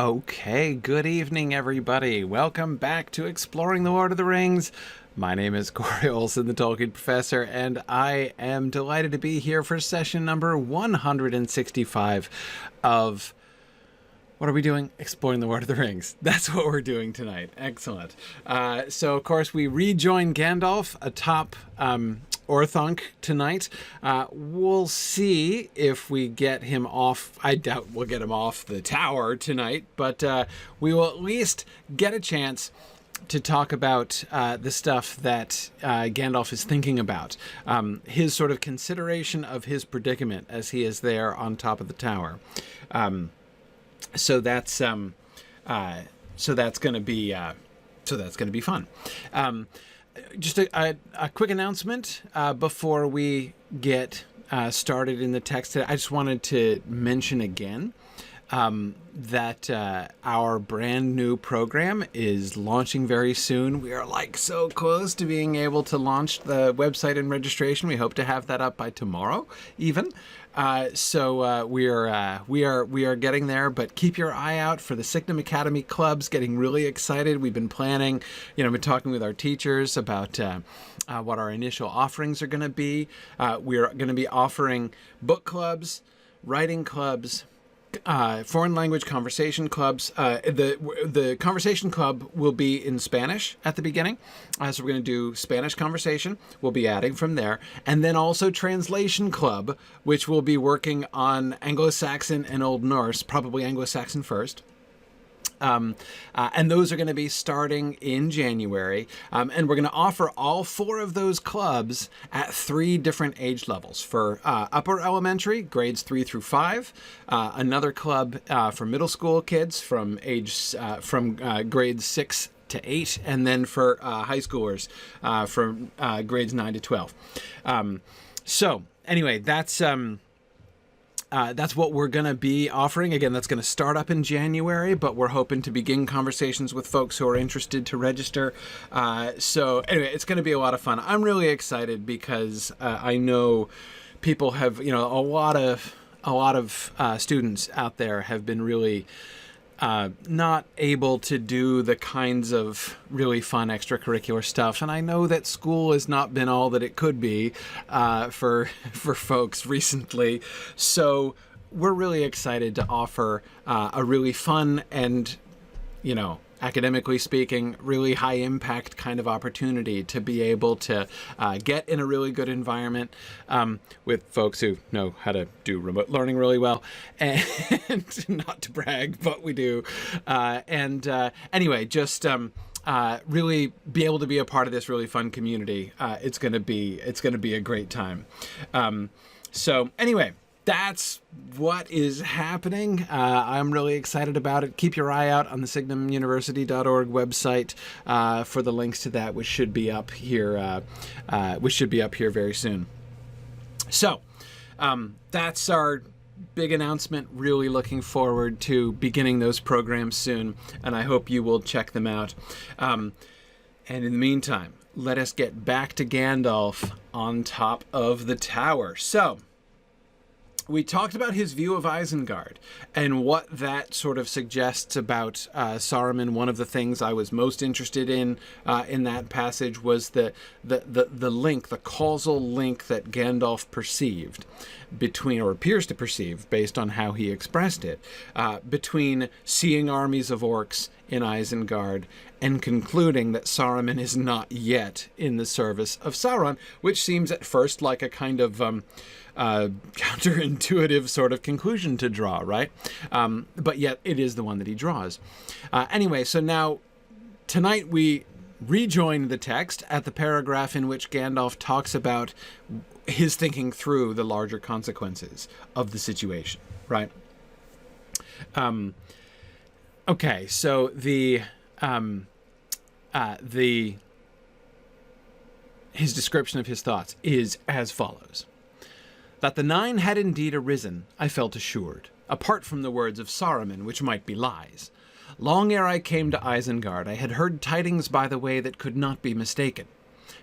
Okay, good evening, everybody. Welcome back to Exploring the Lord of the Rings. My name is Corey Olsen, the Tolkien Professor, and I am delighted to be here for session number 165 of... What are we doing? Exploring the Lord of the Rings. That's what we're doing tonight. Excellent. So, of course, we rejoin Gandalf atop Orthanc tonight. We'll see if we get him off. I doubt we'll get him off the tower tonight, but we will at least get a chance to talk about the stuff that Gandalf is thinking about. His sort of consideration of his predicament as he is there on top of the tower. So that's going to be fun. Just a quick announcement before we get started in the text today. I just wanted to mention again that our brand new program is launching very soon. We are like so close to being able to launch the website and registration. We hope to have that up by tomorrow, even. So we are getting there, but keep your eye out for the Signum Academy clubs. Getting really excited. We've been planning, been talking with our teachers about what our initial offerings are going to be. We're going to be offering book clubs, writing clubs, foreign language conversation clubs. The conversation club will be in Spanish at the beginning. So we're going to do Spanish conversation. We'll be adding from there. And then also translation club, which will be working on Anglo-Saxon and Old Norse, probably Anglo-Saxon first. And those are going to be starting in January. And we're going to offer all four of those clubs at 3 different age levels. For upper elementary, grades 3 through 5. Another club for middle school kids from grades 6 to 8. And then for high schoolers from grades 9 to 12. So anyway, that's what we're going to be offering. Again, that's going to start up in January, but we're hoping to begin conversations with folks who are interested to register. So anyway, it's going to be a lot of fun. I'm really excited because I know people have, a lot of students out there have been really not able to do the kinds of really fun extracurricular stuff. And I know that school has not been all that it could be for folks recently. So we're really excited to offer a really fun and, academically speaking, really high impact kind of opportunity to be able to get in a really good environment with folks who know how to do remote learning really well. And not to brag, but we do. Anyway, just really be able to be a part of this really fun community. It's gonna be a great time. So anyway, that's what is happening. I'm really excited about it. Keep your eye out on the signumuniversity.org website for the links to that, which should be up here. Very soon. So that's our big announcement. Really looking forward to beginning those programs soon, and I hope you will check them out. And in the meantime, let us get back to Gandalf on top of the tower. So we talked about his view of Isengard and what that sort of suggests about Saruman. One of the things I was most interested in that passage was the link, the causal link that Gandalf perceived between, or appears to perceive based on how he expressed it, between seeing armies of orcs in Isengard and concluding that Saruman is not yet in the service of Sauron, which seems at first like a kind of counterintuitive sort of conclusion to draw, right? But yet it is the one that he draws. Anyway, so now tonight we rejoin the text at the paragraph in which Gandalf talks about his thinking through the larger consequences of the situation, right? Okay, so his description of his thoughts is as follows. That the Nine had indeed arisen, I felt assured, apart from the words of Saruman, which might be lies. Long ere I came to Isengard, I had heard tidings by the way that could not be mistaken.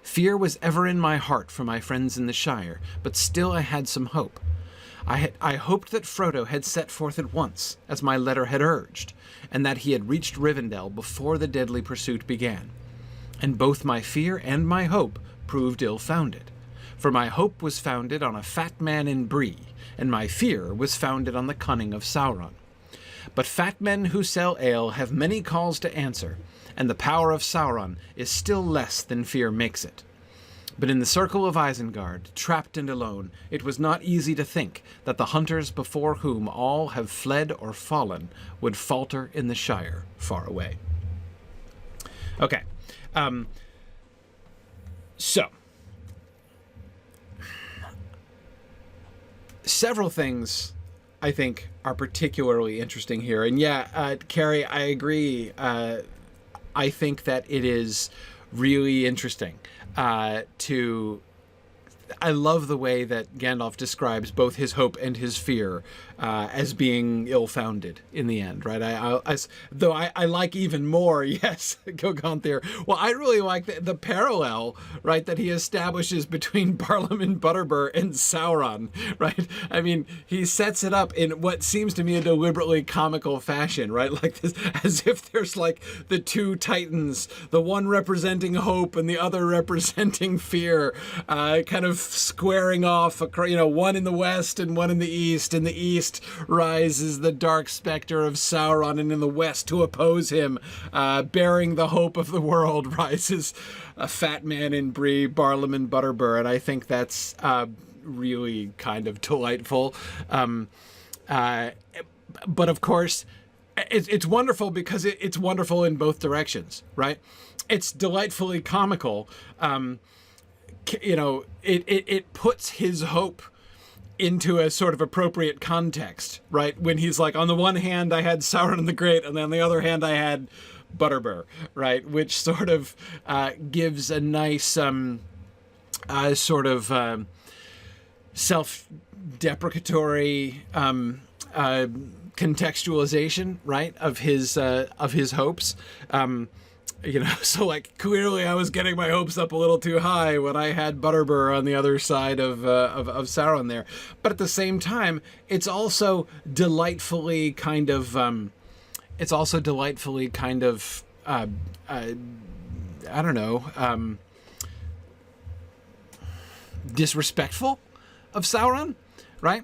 Fear was ever in my heart for my friends in the Shire, but still I had some hope. I hoped that Frodo had set forth at once, as my letter had urged, and that he had reached Rivendell before the deadly pursuit began. And both my fear and my hope proved ill-founded. For my hope was founded on a fat man in Bree, and my fear was founded on the cunning of Sauron. But fat men who sell ale have many calls to answer, and the power of Sauron is still less than fear makes it. But in the circle of Isengard, trapped and alone, it was not easy to think that the hunters before whom all have fled or fallen would falter in the Shire far away. Okay. So, several things I think are particularly interesting here. And yeah, Carrie, I agree. I think that it is really interesting I love the way that Gandalf describes both his hope and his fear as being ill-founded in the end, right? I like even more, yes, Gilganthir. Well, I really like the parallel, right, that he establishes between Barliman Butterbur and Sauron, right? I mean, he sets it up in what seems to me a deliberately comical fashion, right? Like this, as if there's like the two titans, the one representing hope and the other representing fear, kind of squaring off, one in the west and one in the east. In the east rises the dark specter of Sauron, and in the west, to oppose him, bearing the hope of the world, rises a fat man in Bree, Barliman Butterbur, and I think that's really kind of delightful. But of course, it's wonderful because it's wonderful in both directions, right? It's delightfully comical. It puts his hope into a sort of appropriate context, right? When he's like, on the one hand, I had Sauron the Great, and then on the other hand, I had Butterbur, right? Which sort of gives a nice sort of self-deprecatory contextualization, right, of his hopes. So like clearly I was getting my hopes up a little too high when I had Butterbur on the other side of Sauron there. But at the same time, it's also delightfully kind of disrespectful of Sauron, right?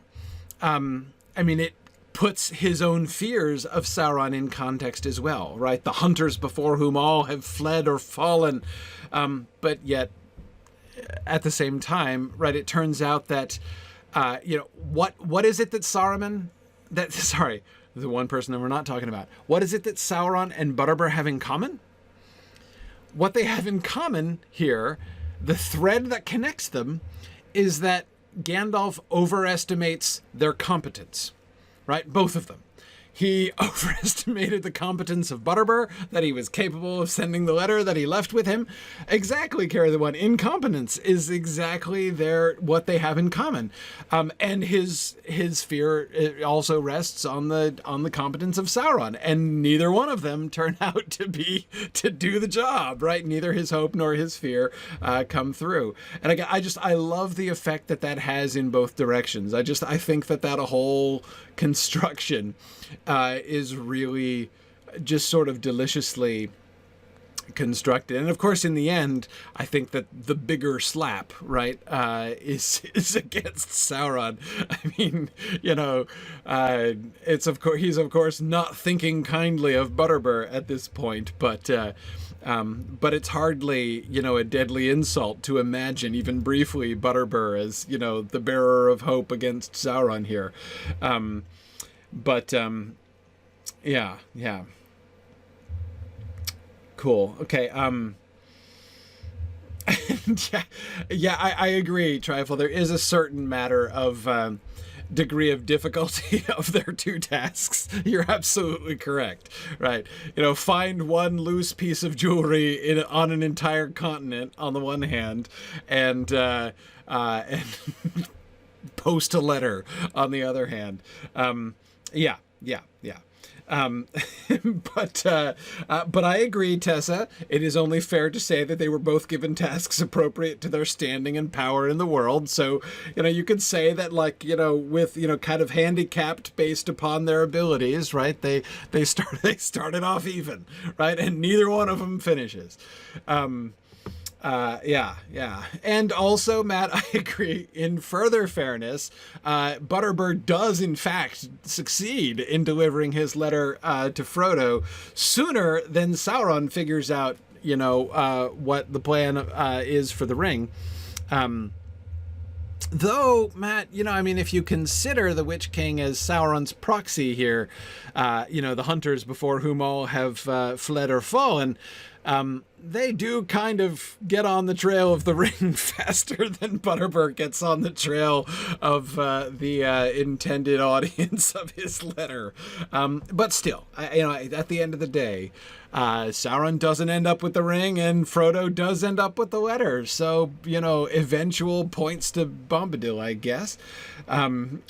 It puts his own fears of Sauron in context as well, right? The hunters before whom all have fled or fallen. But yet, at the same time, right, it turns out that, what is it that Saruman, the one person that we're not talking about, what is it that Sauron and Butterbur have in common? What they have in common here, the thread that connects them, is that Gandalf overestimates their competence. Right? Both of them. He overestimated the competence of Butterbur, that he was capable of sending the letter that he left with him. Exactly, Carry the One. Incompetence is exactly what they have in common. And his fear also rests on the competence of Sauron. And neither one of them turn out to do the job, right? Neither his hope nor his fear come through. And again, I love the effect that has in both directions. I think that whole construction is really just sort of deliciously constructed. And of course, in the end, I think that the bigger slap, right, is against Sauron. I mean, he's of course not thinking kindly of Butterbur at this point, but it's hardly, a deadly insult to imagine even briefly Butterbur as, the bearer of hope against Sauron here. Yeah. Cool. Okay. I agree, Trifle. There is a certain matter of degree of difficulty of their two tasks. You're absolutely correct. Right. Find one loose piece of jewelry on an entire continent on the one hand, and post a letter on the other hand. Yeah. But I agree, Tessa. It is only fair to say that they were both given tasks appropriate to their standing and power in the world. So, you could say that, like, with, kind of handicapped based upon their abilities, right? They started off even, right? And neither one of them finishes. Yeah. And also, Matt, I agree, in further fairness, Butterbird does, in fact, succeed in delivering his letter to Frodo sooner than Sauron figures out, what the plan is for the ring. Though, Matt, if you consider the Witch King as Sauron's proxy here, the hunters before whom all have fled or fallen, they do kind of get on the trail of the ring faster than Butterbird gets on the trail of the intended audience of his letter. But still, at the end of the day, Sauron doesn't end up with the ring, and Frodo does end up with the letter. So, eventual points to Bombadil, I guess. Gilgaldir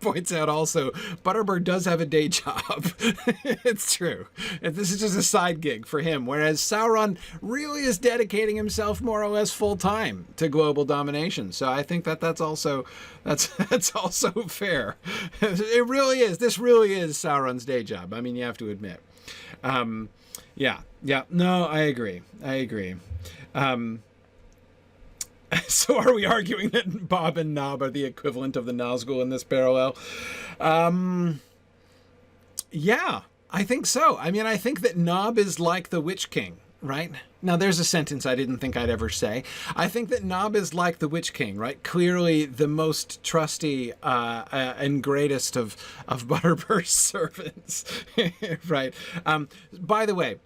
points out also, Butterbird does have a day job. It's true. This is just a side gig for him, whereas Sauron really is dedicating himself more or less full time to global domination. So I think that's also fair. It really is. This really is Sauron's day job. I mean, you have to admit. Yeah. No, I agree. So are we arguing that Bob and Nob are the equivalent of the Nazgul in this parallel? Yeah, I think so. I think that Nob is like the Witch King, right? Now, there's a sentence I didn't think I'd ever say. I think that Nob is like the Witch King, right? Clearly the most trusty and greatest of Butterbird's servants, right? By the way,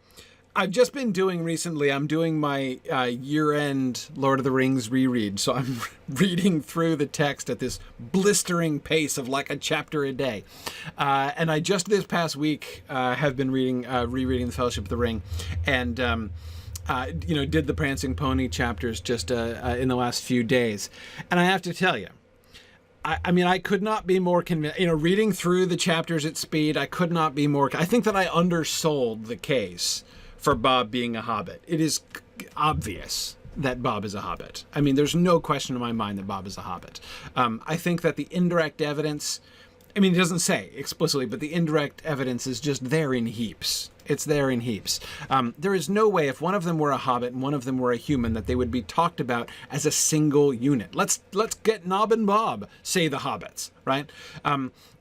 I've just been doing recently, I'm doing my year-end Lord of the Rings reread. So I'm reading through the text at this blistering pace of like a chapter a day. And I just this past week have been rereading The Fellowship of the Ring. And, did the Prancing Pony chapters just in the last few days. And I have to tell you, I could not be more convinced. Reading through the chapters at speed, I could not be more. I think that I undersold the case for Bob being a hobbit. It is obvious that Bob is a hobbit. There's no question in my mind that Bob is a hobbit. I think that the indirect evidence, it doesn't say explicitly, but the indirect evidence is just there in heaps. It's there in heaps. There is no way, if one of them were a hobbit and one of them were a human, that they would be talked about as a single unit. Let's get Nob and Bob, say the hobbits, right?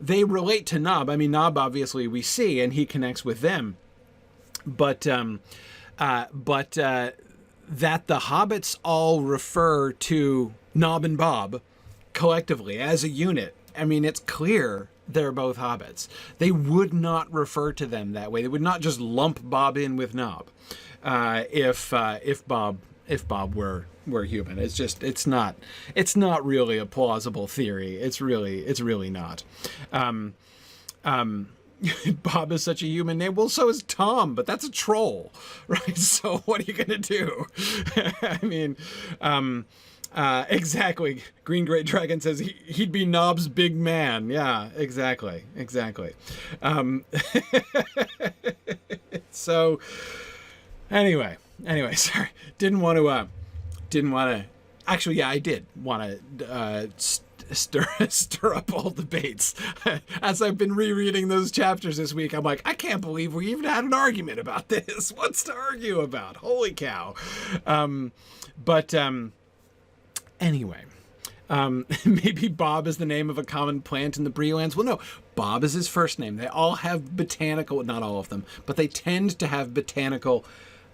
They relate to Nob. Nob obviously we see, and he connects with them. But that the hobbits all refer to Nob and Bob collectively as a unit. It's clear they're both hobbits. They would not refer to them that way. They would not just lump Bob in with Nob if Bob were human. It's not really a plausible theory. It's really not. Bob is such a human name. Well, so is Tom, but that's a troll, right? So what are you going to do? Exactly. Green Great Dragon says he'd be Nob's big man. Yeah, exactly. So anyway, sorry. Didn't want to, actually, yeah, I did want to, stir up all debates. As I've been rereading those chapters this week, I'm like, I can't believe we even had an argument about this. What's to argue about? Holy cow. Anyway, maybe Bob is the name of a common plant in the Bree lands. Well, no, Bob is his first name. They all have botanical, not all of them, but they tend to have botanical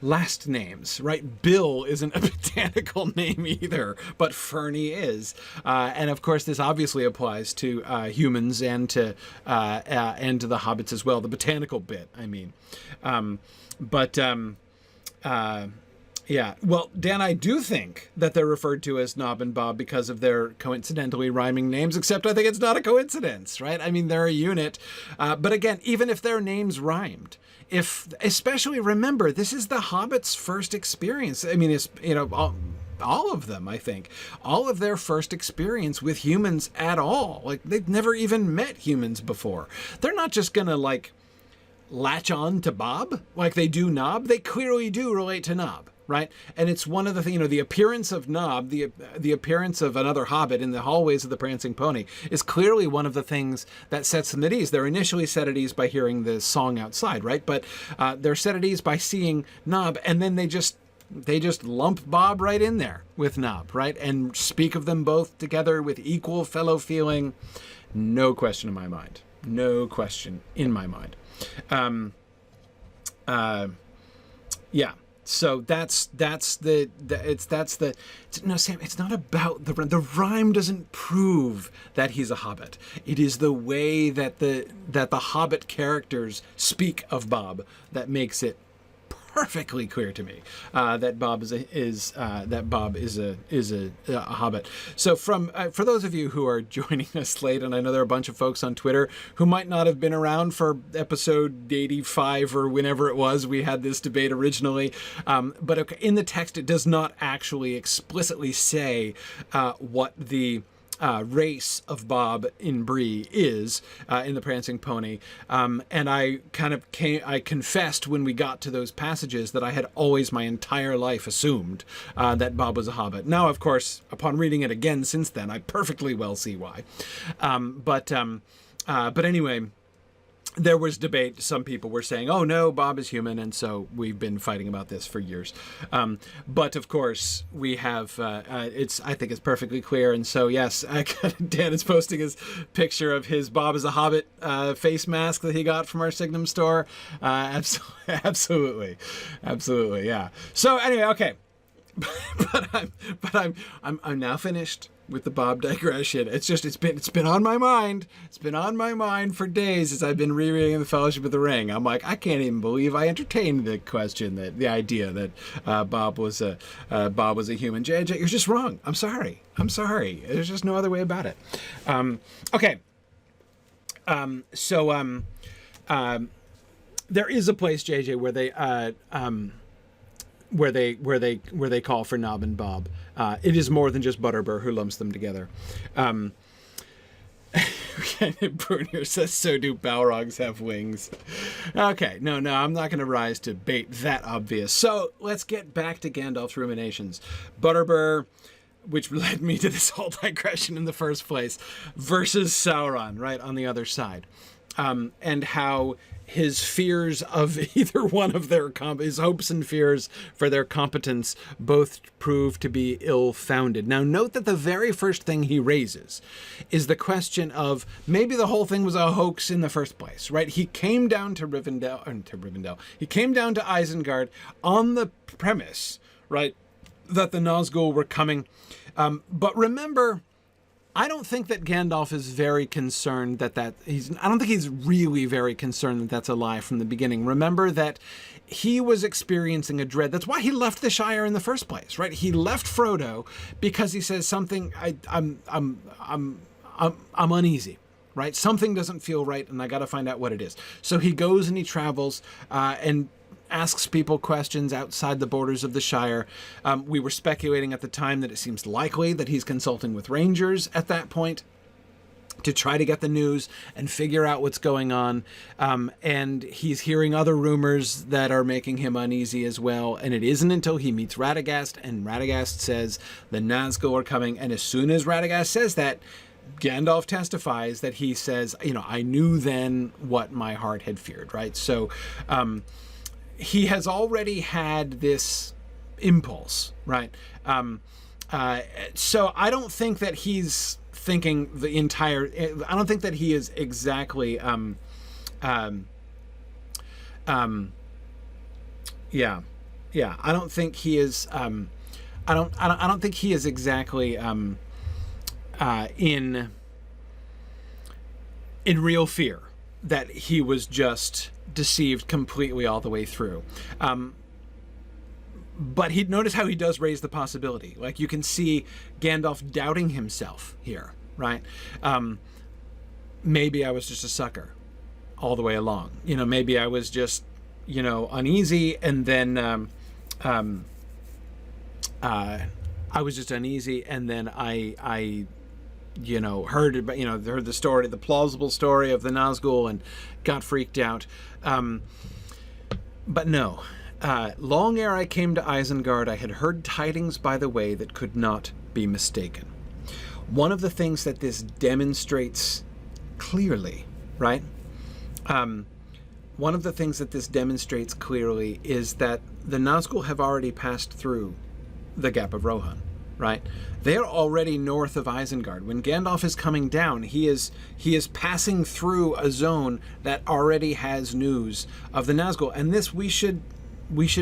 last names, right? Bill isn't a botanical name either, but Fernie is. And of course, this obviously applies to humans and to the hobbits as well, the botanical bit, yeah. Well, Dan, I do think that they're referred to as Nob and Bob because of their coincidentally rhyming names, except I think it's not a coincidence, right? They're a unit. But again, even if their names rhymed, especially remember, this is the Hobbit's first experience. all of them, I think, all of their first experience with humans at all. Like, they've never even met humans before. They're not just gonna, like, latch on to Bob like they do Nob. They clearly do relate to Nob, right? And it's one of the things, the appearance of Nob, the appearance of another hobbit in the hallways of the Prancing Pony is clearly one of the things that sets them at ease. They're initially set at ease by hearing the song outside, right? But they're set at ease by seeing Nob, and then they just lump Bob right in there with Nob, right? And speak of them both together with equal fellow feeling. No question in my mind. No question in my mind. Yeah. So that's the no, Sam, it's not about the rhyme doesn't prove that he's a hobbit. It is the way that the hobbit characters speak of Bob that makes it perfectly clear to me that Bob is a hobbit. So for those of you who are joining us late, and I know there are a bunch of folks on Twitter who might not have been around for episode 85 or whenever it was we had this debate originally, but in the text it does not actually explicitly say what the race of Bob in Bree is in the Prancing Pony, and I confessed when we got to those passages that I had always my entire life assumed that Bob was a hobbit. Now, of course, upon reading it again since then, I perfectly well see why. But anyway, there was debate. Some people were saying, oh no, Bob is human, and so we've been fighting about this for years. But of course we have, I think it's perfectly clear. And so yes, Dan is posting his picture of his Bob is a Hobbit face mask that he got from our Signum store. Absolutely. Yeah. So anyway, okay. but I'm now finished with the Bob digression. It's been on my mind. It's been on my mind for days as I've been rereading The Fellowship of the Ring. I'm like, I can't even believe I entertained the idea that Bob was a human. JJ, you're just wrong. I'm sorry. There's just no other way about it. Okay. There is a place, JJ, where they call for Nob and Bob. It is more than just Butterbur who lumps them together. Brunier says, so do Balrogs have wings. Okay, no, I'm not going to rise to bait that obvious. So let's get back to Gandalf's ruminations. Butterbur, which led me to this whole digression in the first place, versus Sauron, right, on the other side. And how his fears of either one of his hopes and fears for their competence both prove to be ill-founded. Now, note that the very first thing he raises is the question of maybe the whole thing was a hoax in the first place, right? He came down to Rivendell. He came down to Isengard on the premise, right, that the Nazgul were coming. But remember, I don't think that Gandalf is very concerned I don't think he's really very concerned that that's a lie from the beginning. Remember that he was experiencing a dread. That's why he left the Shire in the first place, right? He left Frodo because he says something, I'm uneasy, right? Something doesn't feel right and I got to find out what it is. So he goes and he travels, and asks people questions outside the borders of the Shire. We were speculating at the time that it seems likely that he's consulting with rangers at that point to try to get the news and figure out what's going on. And he's hearing other rumors that are making him uneasy as well. And it isn't until he meets Radagast and Radagast says the Nazgul are coming. And as soon as Radagast says that, Gandalf testifies that he says, I knew then what my heart had feared, right? So, he has already had this impulse, right? So I don't think that he's thinking I don't think that he is exactly, I don't think he is, I don't think he is exactly, in real fear that he was just deceived completely all the way through. But notice how he does raise the possibility. Like, you can see Gandalf doubting himself here, right? Maybe I was just a sucker all the way along. Maybe I was just, uneasy, and then I I was just uneasy, and then I heard about, heard the story, the plausible story of the Nazgul, and got freaked out. But no, long ere I came to Isengard, I had heard tidings by the way that could not be mistaken. One of the things that this demonstrates clearly, right? One of the things that this demonstrates clearly is that the Nazgul have already passed through the Gap of Rohan, right? They're already north of Isengard. When Gandalf is coming down, he is passing through a zone that already has news of the Nazgul, and this we should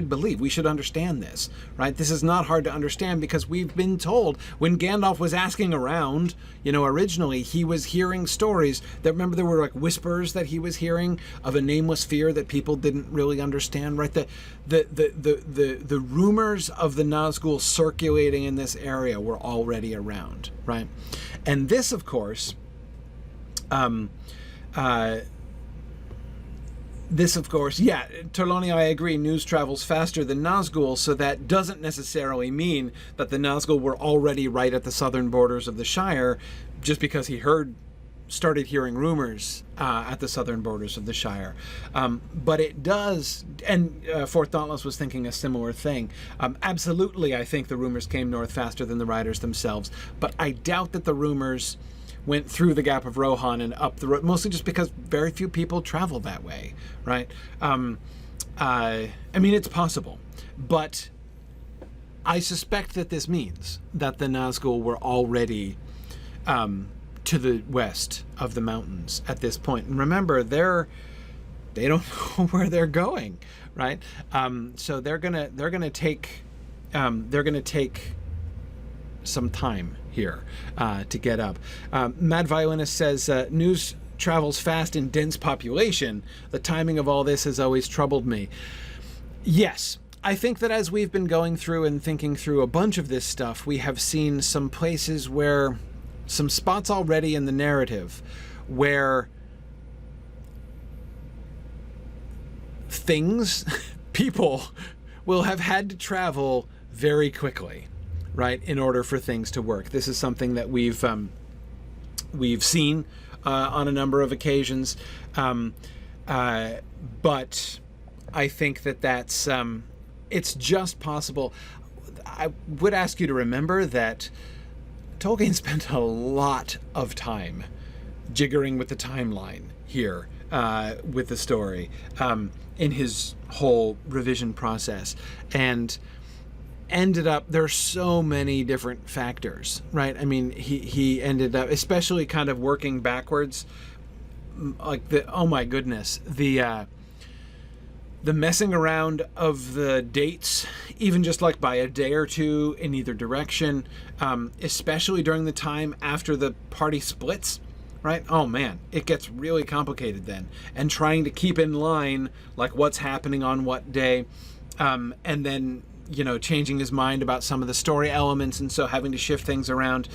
believe. We should understand this, right? This is not hard to understand because we've been told when Gandalf was asking around, originally he was hearing stories that, remember, there were like whispers that he was hearing of a nameless fear that people didn't really understand, right? The rumors of the Nazgul circulating in this area were already around, right? And this, of course, Torloni, I agree, news travels faster than Nazgul, so that doesn't necessarily mean that the Nazgul were already right at the southern borders of the Shire, just because he started hearing rumors at the southern borders of the Shire. But it does, and Fourth Dauntless was thinking a similar thing. Absolutely, I think the rumors came north faster than the riders themselves, but I doubt that the rumors went through the Gap of Rohan and up the road, mostly just because very few people travel that way, right? I mean, it's possible, but I suspect that this means that the Nazgul were already to the west of the mountains at this point. And remember, they don't know where they're going, right? So they're gonna take some time here to get up. Mad Violinist says, news travels fast in dense population. The timing of all this has always troubled me. Yes, I think that as we've been going through and thinking through a bunch of this stuff, we have seen some places where, some spots already in the narrative where people will have had to travel very quickly, right, in order for things to work. This is something that we've seen on a number of occasions, but I think that's it's just possible. I would ask you to remember that Tolkien spent a lot of time jiggering with the timeline here with the story in his whole revision process, and ended up, there's so many different factors, right? I mean, he ended up, especially kind of working backwards, like oh my goodness, the messing around of the dates, even just like by a day or two in either direction, especially during the time after the party splits, right? Oh man, it gets really complicated then. And trying to keep in line, like what's happening on what day, and then changing his mind about some of the story elements, and so having to shift things around.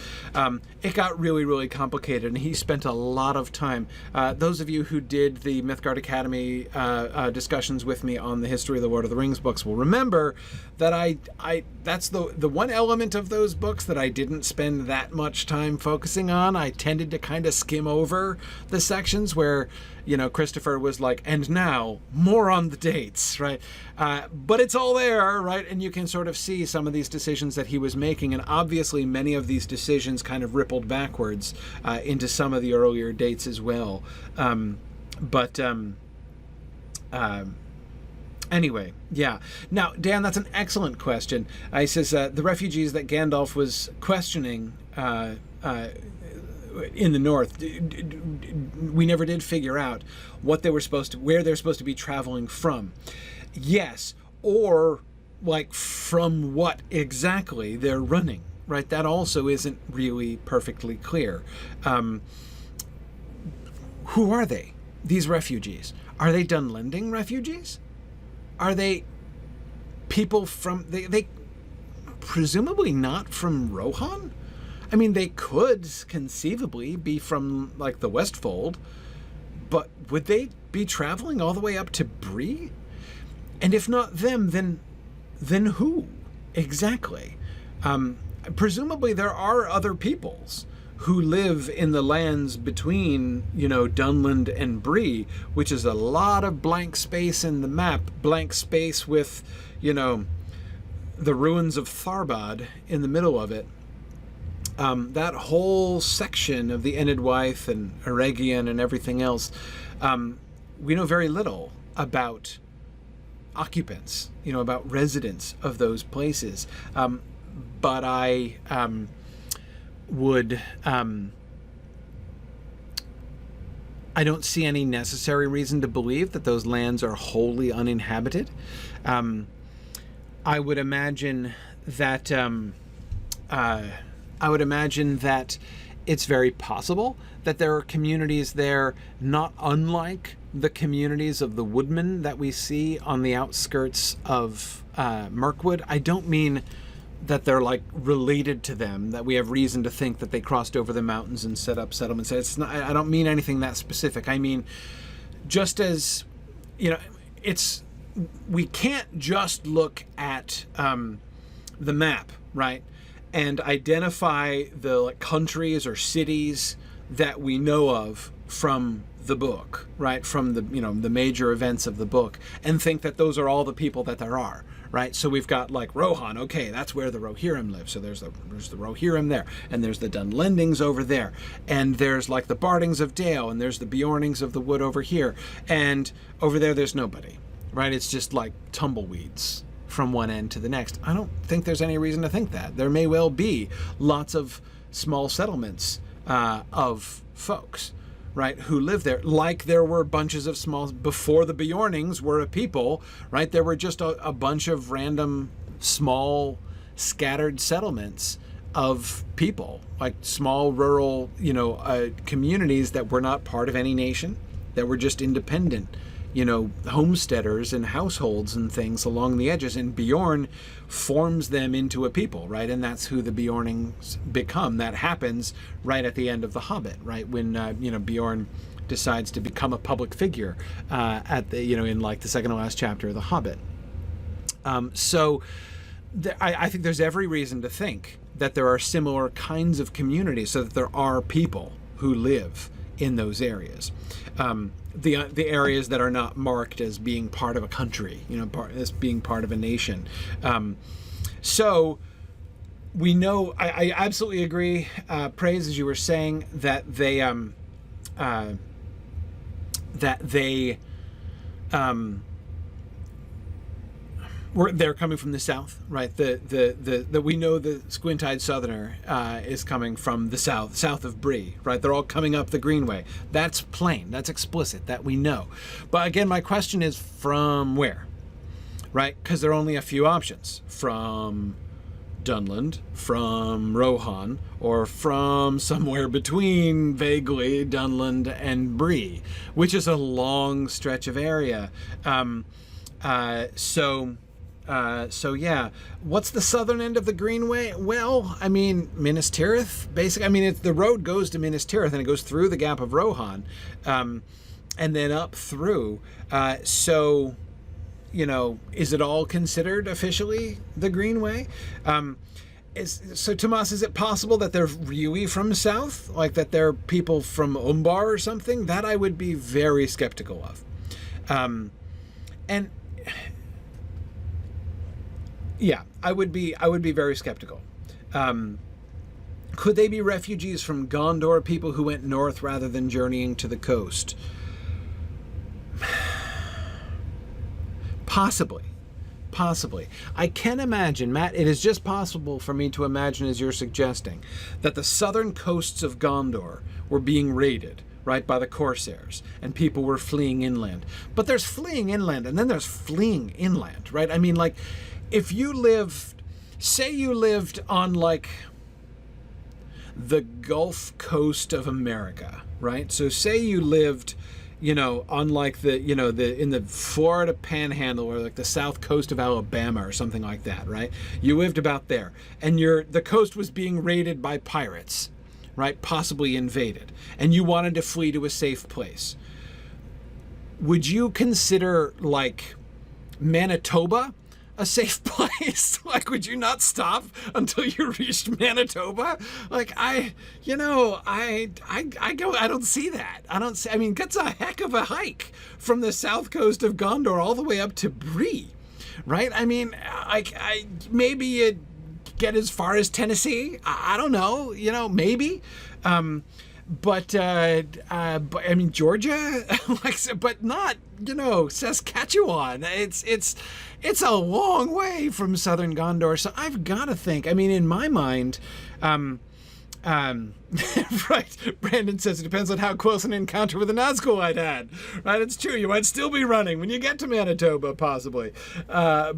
It got really, really complicated, and he spent a lot of time. Those of you who did the Mythgard Academy discussions with me on the history of the Lord of the Rings books will remember that I that's the one element of those books that I didn't spend that much time focusing on. I tended to kind of skim over the sections where Christopher was like, and now more on the dates, right? But it's all there, right? And you can sort of see some of these decisions that he was making, and obviously many of these decisions kind of rippled backwards into some of the earlier dates as well. Anyway, yeah. Now, Dan, that's an excellent question. He says, the refugees that Gandalf was questioning in the north, we never did figure out where they're supposed to be traveling from. Yes, or like from what exactly they're running, right? That also isn't really perfectly clear. Who are they, these refugees? Are they Dunlending refugees? Are they people from, they presumably not from Rohan? I mean, they could conceivably be from, like, the Westfold, but would they be traveling all the way up to Bree? And if not them, then who exactly? presumably there are other peoples who live in the lands between, Dunland and Bree, which is a lot of blank space in the map, blank space with, the ruins of Tharbad in the middle of it. That whole section of the Enidwaith and Eregion and everything else, we know very little about occupants, about residents of those places. But I I don't see any necessary reason to believe that those lands are wholly uninhabited. I would imagine that it's very possible that there are communities there not unlike the communities of the woodmen that we see on the outskirts of Mirkwood. I don't mean that they're like related to them, that we have reason to think that they crossed over the mountains and set up settlements. It's not, I don't mean anything that specific. I mean, just as, we can't just look at the map, right, and identify the countries or cities that we know of from the book, right, from the the major events of the book, and think that those are all the people that there are, right? So we've got like Rohan, okay, that's where the Rohirrim live. So there's the Rohirrim there, and there's the Dunlendings over there, and there's like the Bardings of Dale, and there's the Bjornings of the Wood over here, and over there there's nobody, right? It's just like tumbleweeds from one end to the next. I don't think there's any reason to think that. There may well be lots of small settlements of folks, right, who live there, like there were bunches of small, before the Bjornings were a people, right, there were just a bunch of random, small, scattered settlements of people, like small rural, communities that were not part of any nation, that were just independent, homesteaders and households and things along the edges, and Bjorn forms them into a people, right? And that's who the Bjornings become. That happens right at the end of The Hobbit, right? When, Bjorn decides to become a public figure at the, in like the second to last chapter of The Hobbit. I think there's every reason to think that there are similar kinds of communities, so that there are people who live in those areas. The areas that are not marked as being part of a country, as being part of a nation. So we know, I absolutely agree, Praise, as you were saying, that they're coming from the south, right? That we know the squint-eyed southerner is coming from the south of Bree, right? They're all coming up the Greenway. That's plain, that's explicit, that we know. But again, my question is, from where, right? Because there are only a few options: from Dunland, from Rohan, or from somewhere between vaguely Dunland and Bree, which is a long stretch of area. So yeah, what's the southern end of the Greenway? Well, I mean, Minas Tirith, basically. I mean, the road goes to Minas Tirith, and it goes through the Gap of Rohan, and then up through. So, is it all considered officially the Greenway? So, Tomas, is it possible that they're really from south? Like that they're people from Umbar or something? That I would be very skeptical of. And yeah, I would be very skeptical. Could they be refugees from Gondor, people who went north rather than journeying to the coast? Possibly. I can imagine, Matt, it is just possible for me to imagine, as you're suggesting, that the southern coasts of Gondor were being raided, right, by the Corsairs, and people were fleeing inland. But there's fleeing inland, and then there's fleeing inland, right? I mean, like, if you lived, say you lived on like the Gulf Coast of America, right? So say you lived, on like in the Florida Panhandle, or like the south coast of Alabama or something like that, right? You lived about there, and the coast was being raided by pirates, right? Possibly invaded, and you wanted to flee to a safe place. Would you consider like Manitoba a safe place? Like, would you not stop until you reached Manitoba? Like, I don't see that. I mean, that's a heck of a hike from the south coast of Gondor all the way up to Bree, right? I mean, maybe you get as far as Tennessee. I don't know, maybe. But I mean, Georgia, but not, Saskatchewan. It's a long way from southern Gondor. So I've got to think, I mean, in my mind, right. Brandon says it depends on how close an encounter with a Nazgul I'd had. Right. It's true. You might still be running when you get to Manitoba, possibly. Yeah.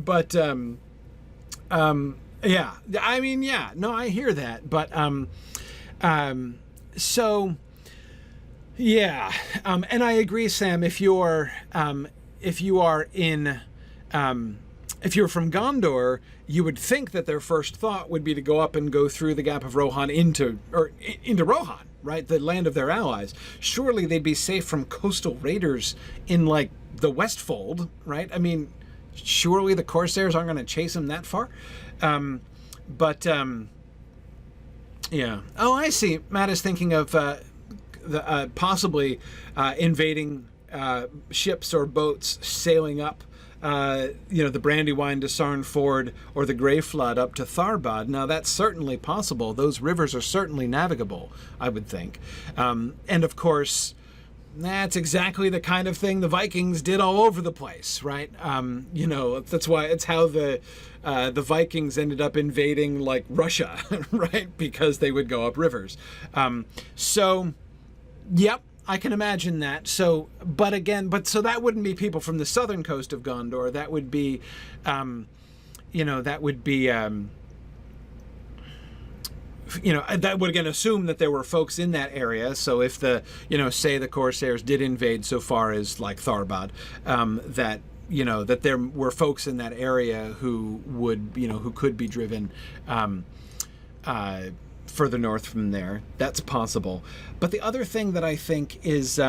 I mean, yeah. No, I hear that. But so, yeah, and I agree, Sam. If you're from Gondor, you would think that their first thought would be to go up and go through the Gap of Rohan into Rohan, right, the land of their allies. Surely they'd be safe from coastal raiders in like the Westfold, right? I mean, surely the Corsairs aren't going to chase them that far, Yeah. Oh, I see. Matt is thinking of possibly invading ships or boats sailing up, the Brandywine to Sarn Ford or the Grey Flood up to Tharbad. Now, that's certainly possible. Those rivers are certainly navigable, I would think. And, of course, that's exactly the kind of thing the Vikings did all over the place, right? That's why it's how the Vikings ended up invading like Russia, right? Because they would go up rivers. Yep, I can imagine that. So that wouldn't be people from the southern coast of Gondor. That would be, that would again assume that there were folks in that area. So if say the Corsairs did invade so far as like Tharbad, that there were folks in that area who could be driven further north from there. That's possible. But the other thing that I think is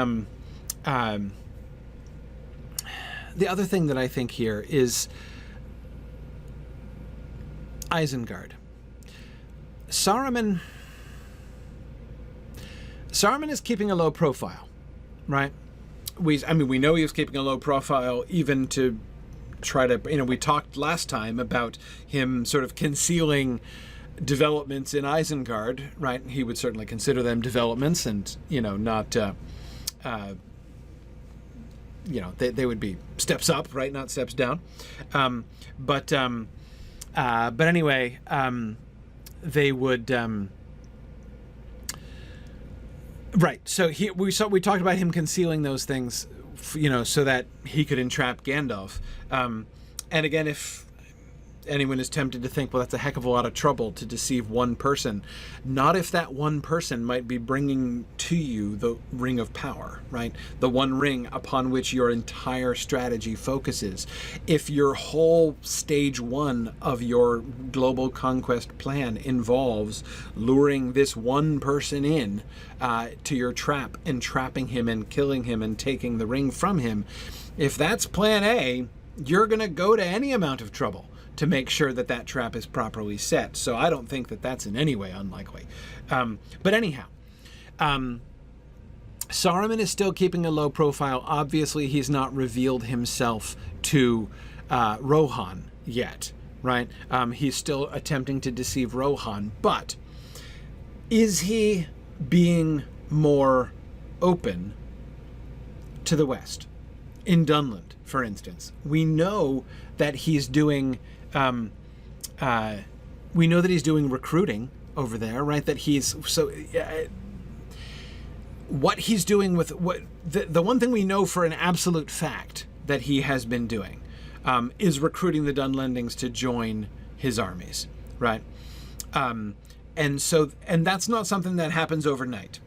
here is Isengard. Saruman is keeping a low profile, right? We know he was keeping a low profile even to try to, we talked last time about him sort of concealing developments in Isengard, right? He would certainly consider them developments and, not, they would be steps up, right? Not steps down. But anyway, they would, right. So we talked about him concealing those things, so that he could entrap Gandalf. And again, if anyone is tempted to think, well, that's a heck of a lot of trouble to deceive one person, not if that one person might be bringing to you the ring of power, right? The one ring upon which your entire strategy focuses. If your whole stage one of your global conquest plan involves luring this one person in to your trap and trapping him and killing him and taking the ring from him, if that's plan A, you're going to go to any amount of trouble to make sure that that trap is properly set. So I don't think that that's in any way unlikely. But anyhow, Saruman is still keeping a low profile. Obviously, he's not revealed himself to Rohan yet, right? He's still attempting to deceive Rohan. But is he being more open to the West? In Dunland, for instance, we know that he's doing recruiting over there, right? That he's what he's doing with what the one thing we know for an absolute fact that he has been doing is recruiting the Dunlendings to join his armies, right? And that's not something that happens overnight.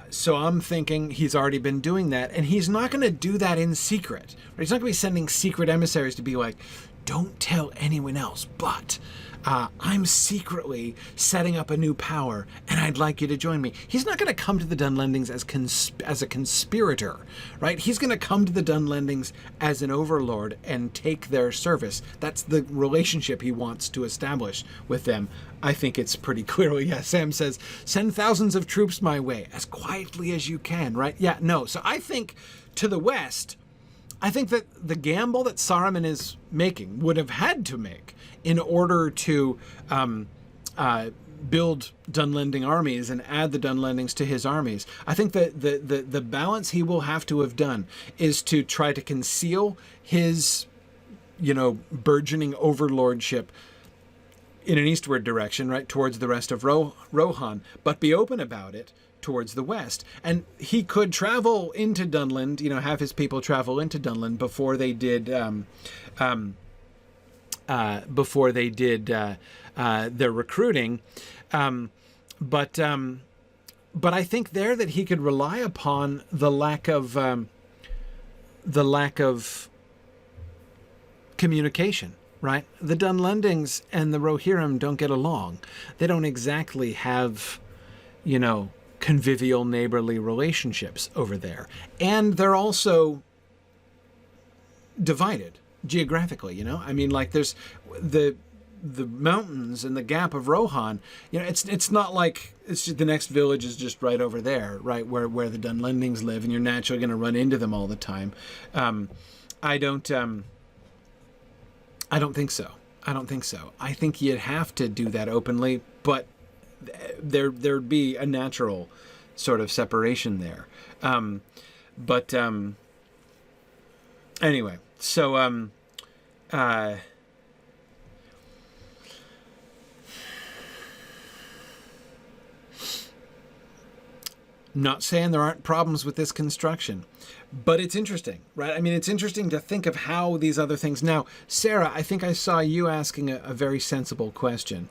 So I'm thinking he's already been doing that, and he's not going to do that in secret. Right? He's not going to be sending secret emissaries to be like, don't tell anyone else, but I'm secretly setting up a new power, and I'd like you to join me. He's not going to come to the Dunlendings as a conspirator, right? He's going to come to the Dunlendings as an overlord and take their service. That's the relationship he wants to establish with them. I think it's pretty clear. Yeah, Sam says, send thousands of troops my way, as quietly as you can, right? Yeah, no. So I think to the west, I think that the gamble that Saruman is making, would have had to make, in order to build Dunlending armies and add the Dunlendings to his armies, I think that the balance he will have to have done is to try to conceal his, burgeoning overlordship in an eastward direction, right, towards the rest of Rohan, but be open about it towards the west. And he could travel into Dunland, have his people travel into Dunland before they did their recruiting. But I think there that he could rely upon the lack of communication, right? The Dunlendings and the Rohirrim don't get along. They don't exactly have, convivial neighborly relationships over there. And they're also divided geographically, I mean, like, there's the mountains and the gap of Rohan, it's not like it's just the next village is just right over there, right, where the Dunlendings live, and you're naturally going to run into them all the time. I don't think so. I think you'd have to do that openly, but there'd be a natural sort of separation there. Anyway, so not saying there aren't problems with this construction, but it's interesting, right? I mean, it's interesting to think of how these other things. Now, Sarah, I think I saw you asking a very sensible question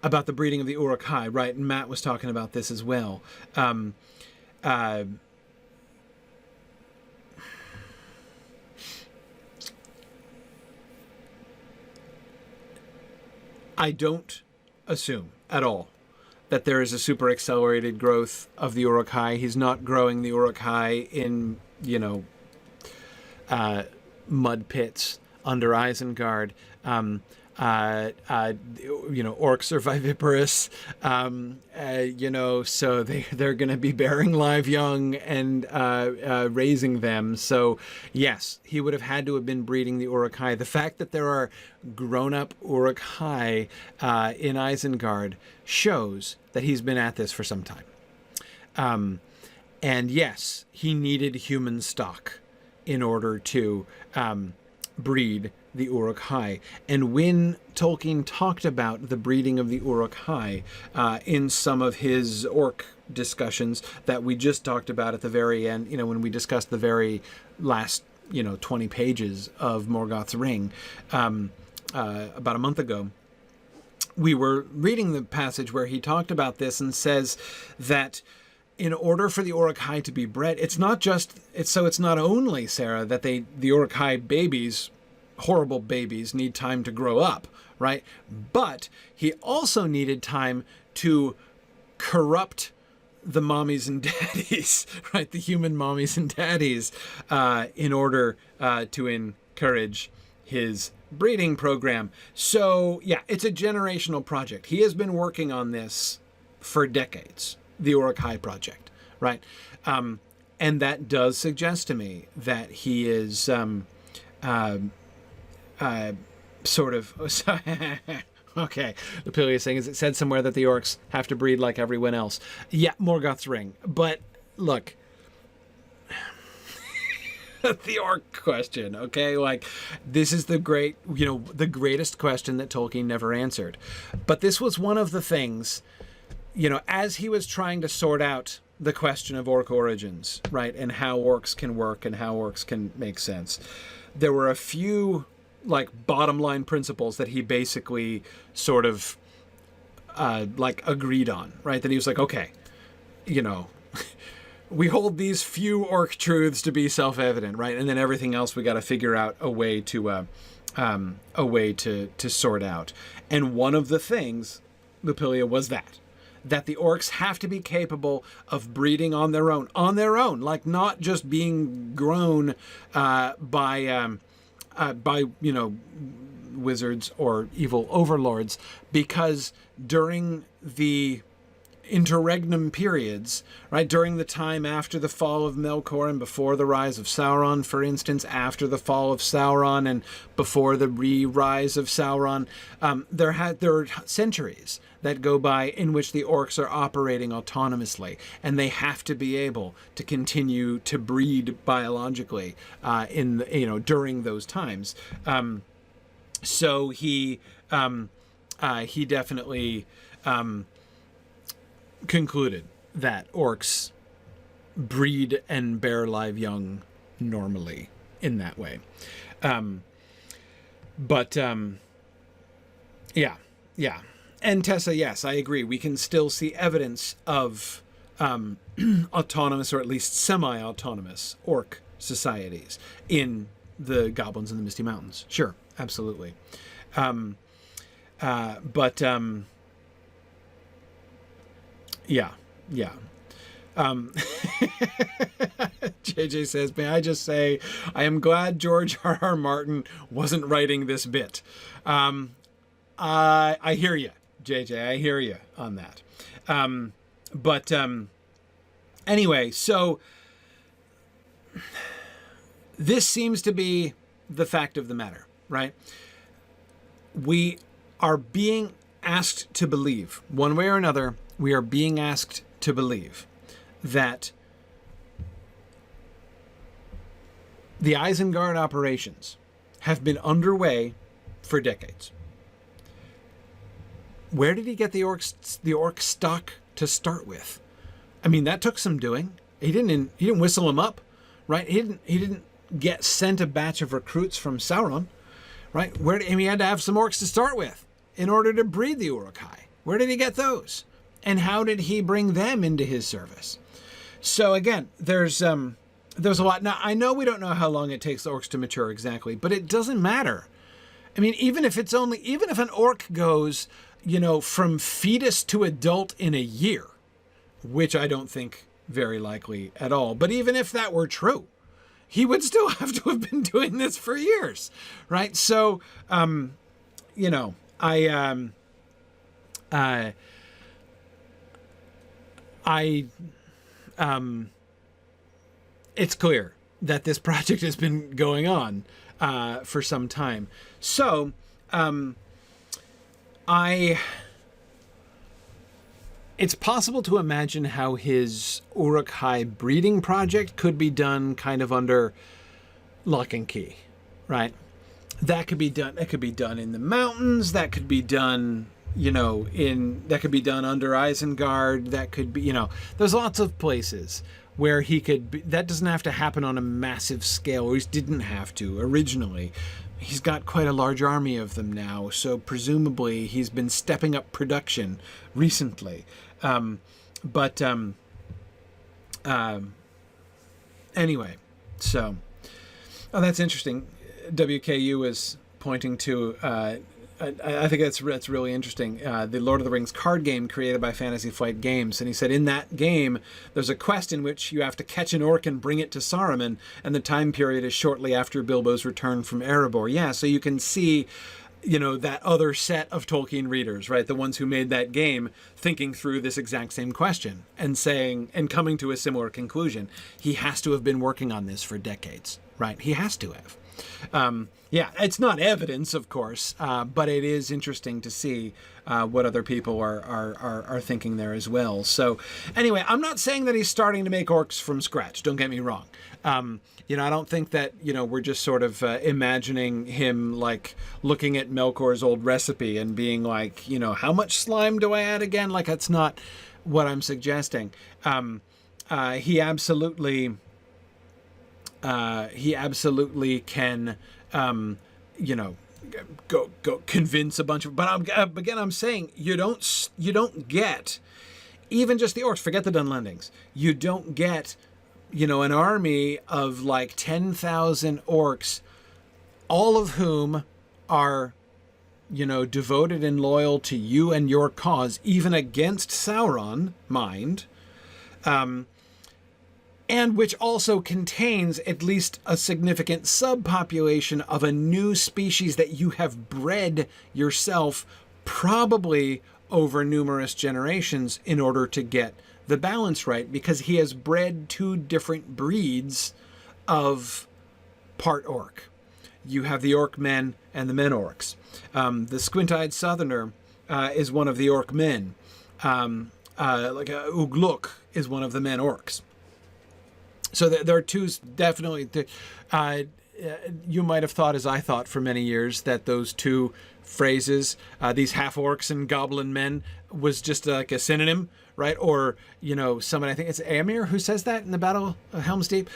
about the breeding of the Uruk-hai, right? And Matt was talking about this as well. I don't assume at all that there is a super accelerated growth of the Uruk-hai. He's not growing the Uruk-hai in, mud pits under Isengard. Orcs are viviparous, so they're going to be bearing live young and raising them. So yes, he would have had to have been breeding the Uruk-hai. The fact that there are grown-up Uruk-hai in Isengard shows that he's been at this for some time. And yes, he needed human stock in order to breed the Uruk-hai. And when Tolkien talked about the breeding of the Uruk-hai in some of his orc discussions that we just talked about at the very end, when we discussed the very last 20 pages of Morgoth's Ring about a month ago, we were reading the passage where he talked about this and says that in order for the Uruk-hai to be bred, it's not only, Sarah, that the Uruk-hai babies, horrible babies, need time to grow up, right? But he also needed time to corrupt the mommies and daddies, right? The human mommies and daddies, in order to encourage his breeding program. So yeah, it's a generational project. He has been working on this for decades, the Uruk-hai project, right? And that does suggest to me that he is sort of okay. Lepilia is saying, is it said somewhere that the orcs have to breed like everyone else? Yeah, Morgoth's Ring. But look, the orc question, okay? Like, this is the greatest question that Tolkien never answered. But this was one of the things, as he was trying to sort out the question of orc origins, right? And how orcs can work and how orcs can make sense. There were a few bottom line principles that he basically sort of agreed on, right? That he was like, okay, we hold these few orc truths to be self-evident, right? And then everything else we got to figure out a way to a way to sort out. And one of the things, Lupilia, was that the orcs have to be capable of breeding on their own, like not just being grown by wizards or evil overlords, because during the interregnum periods, right, during the time after the fall of Melkor and before the rise of Sauron, for instance, after the fall of Sauron and before the re-rise of Sauron, there are centuries that go by in which the orcs are operating autonomously, and they have to be able to continue to breed biologically during those times. So he definitely concluded that orcs breed and bear live young normally in that way. Yeah. And Tessa, yes, I agree. We can still see evidence of autonomous, or at least semi-autonomous orc societies in the Goblins in the Misty Mountains. Sure, absolutely. Yeah. JJ says, may I just say, I am glad George R.R. Martin wasn't writing this bit. I hear you, JJ. I hear you on that. Anyway, so this seems to be the fact of the matter, right? We are being asked to believe, one way or another, we are being asked to believe that the Isengard operations have been underway for decades. Where did he get the orc stock to start with? I mean, that took some doing. He didn't whistle him up, right? He didn't get sent a batch of recruits from Sauron, right? He had to have some orcs to start with in order to breed the Uruk-hai. Where did he get those? And how did he bring them into his service? So again, there's a lot. Now, I know we don't know how long it takes the orcs to mature exactly, but it doesn't matter. I mean, even if an orc goes, from fetus to adult in a year, which I don't think very likely at all, but even if that were true, he would still have to have been doing this for years, right? So, it's clear that this project has been going on for some time. So, it's possible to imagine how his Uruk-hai breeding project could be done kind of under lock and key, right? That could be done. It could be done in the mountains. That could be done, that could be done under Isengard. That could be, there's lots of places where he could be. That doesn't have to happen on a massive scale, or he didn't have to originally. He's got quite a large army of them now, so presumably he's been stepping up production recently. Anyway, so, that's interesting. WKU is pointing to, I think that's really interesting, the Lord of the Rings card game created by Fantasy Flight Games. And he said in that game, there's a quest in which you have to catch an orc and bring it to Saruman, and the time period is shortly after Bilbo's return from Erebor. Yeah, so you can see, that other set of Tolkien readers, right? The ones who made that game thinking through this exact same question and coming to a similar conclusion. He has to have been working on this for decades, right? He has to have. It's not evidence, of course, but it is interesting to see what other people are thinking there as well. So anyway, I'm not saying that he's starting to make orcs from scratch. Don't get me wrong. I don't think that, we're just sort of imagining him like looking at Melkor's old recipe and being like, how much slime do I add again? Like, that's not what I'm suggesting. He absolutely can, go convince a bunch of. But again, I'm saying you don't get even just the orcs. Forget the Dunlendings. You don't get, an army of like 10,000 orcs, all of whom are, devoted and loyal to you and your cause, even against Sauron, mind, and which also contains at least a significant subpopulation of a new species that you have bred yourself, probably over numerous generations, in order to get the balance right, because he has bred two different breeds of part orc. You have the orc men and the men orcs. The squint-eyed southerner is one of the orc men. Ugluk is one of the men orcs. So there are two, definitely. You might have thought, as I thought for many years, that those two phrases, these half-orcs and goblin men, was just like a synonym, right? Or, someone, I think it's Amir who says that in the Battle of Helm's Deep.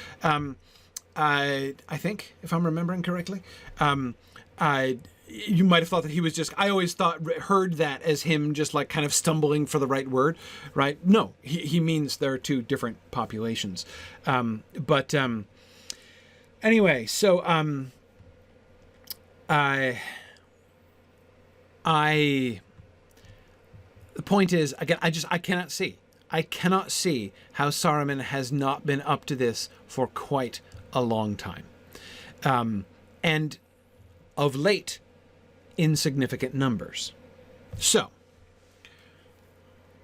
I think, if I'm remembering correctly. You might have thought that he was just, I always heard that as him just like kind of stumbling for the right word, right? No, he means there are two different populations. Anyway, so the point is, again, I cannot see how Saruman has not been up to this for quite a long time. And of late, in significant numbers. So,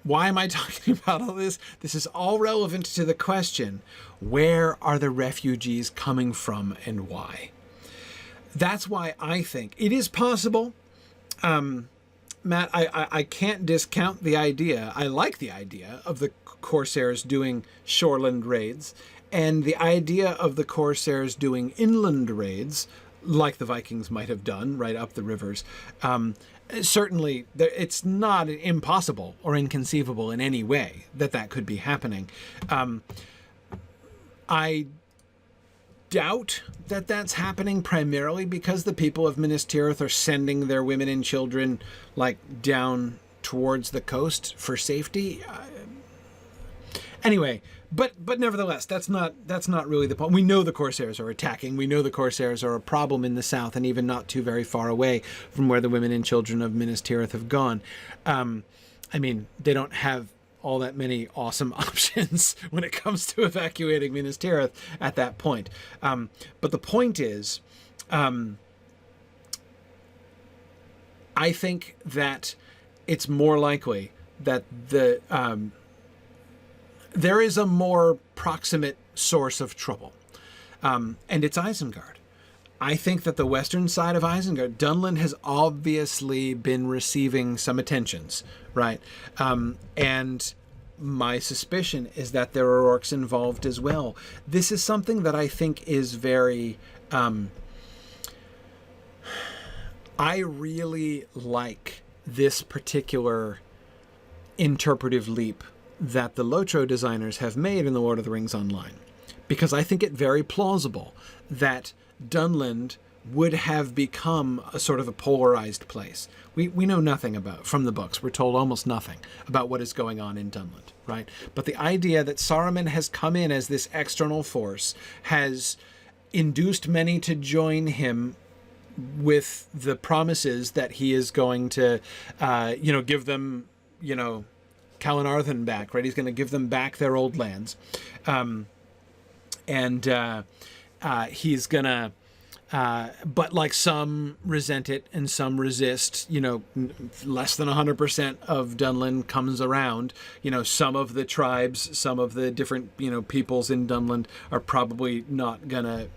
why am I talking about all this? This is all relevant to the question, where are the refugees coming from and why? That's why I think it is possible. Matt, I can't discount the idea. I like the idea of the Corsairs doing shoreland raids, and the idea of the Corsairs doing inland raids, like the Vikings might have done, right up the rivers. Certainly, it's not impossible or inconceivable in any way that could be happening. I doubt that that's happening primarily because the people of Minas Tirith are sending their women and children down towards the coast for safety. Anyway, but nevertheless, that's not really the point. We know the Corsairs are attacking. We know the Corsairs are a problem in the south, and even not too very far away from where the women and children of Minas Tirith have gone. They don't have all that many awesome options when it comes to evacuating Minas Tirith at that point. But the point is, I think that it's more likely that there is a more proximate source of trouble, and it's Isengard. I think that the western side of Isengard, Dunland has obviously been receiving some attentions, right? And my suspicion is that there are orcs involved as well. This is something that I think is very... I really like this particular interpretive leap that the Lotro designers have made in The Lord of the Rings Online, because I think it very plausible that Dunland would have become a sort of a polarized place. We know nothing about, from the books, we're told almost nothing about what is going on in Dunland, right? But the idea that Saruman has come in as this external force has induced many to join him with the promises that he is going to, give them, Calanarthon back, right? He's going to give them back their old lands. He's going to, but some resent it and some resist, less than 100% of Dunland comes around. Some of the tribes, some of the different, peoples in Dunland are probably not going to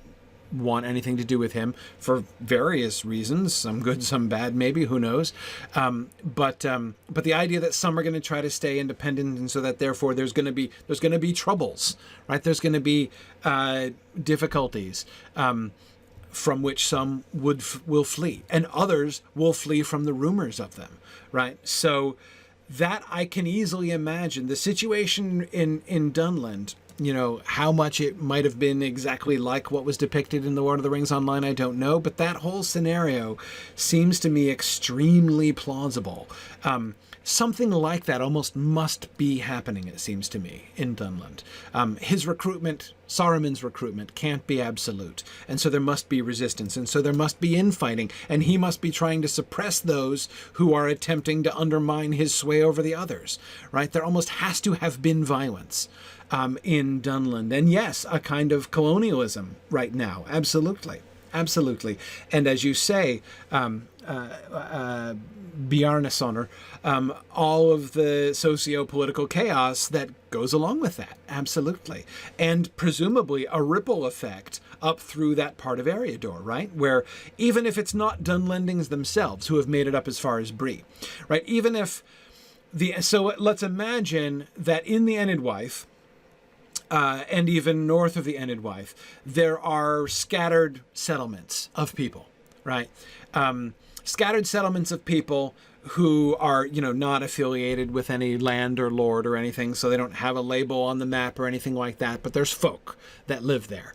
want anything to do with him for various reasons, some good, some bad, maybe, who knows. But the idea that some are going to try to stay independent, and so that therefore there's going to be troubles, right? There's going to be difficulties from which some will flee, and others will flee from the rumors of them, right? So that I can easily imagine the situation in Dunland how much it might have been exactly like what was depicted in the Lord of the Rings Online, I don't know. But that whole scenario seems to me extremely plausible. Something like that almost must be happening, it seems to me, in Dunland. His recruitment, Saruman's recruitment, can't be absolute. And so there must be resistance. And so there must be infighting. And he must be trying to suppress those who are attempting to undermine his sway over the others, right? There almost has to have been violence in Dunland. And yes, a kind of colonialism right now. Absolutely. Absolutely. And as you say, Bjarnasonar, all of the socio-political chaos that goes along with that. Absolutely. And presumably a ripple effect up through that part of Eriador, right? Where even if it's not Dunlendings themselves who have made it up as far as Bree, right? Even if so let's imagine that in the Enidwife, and even north of the Enidwife, there are scattered settlements of people, right? Scattered settlements of people who are, not affiliated with any land or lord or anything, so they don't have a label on the map or anything like that, but there's folk that live there.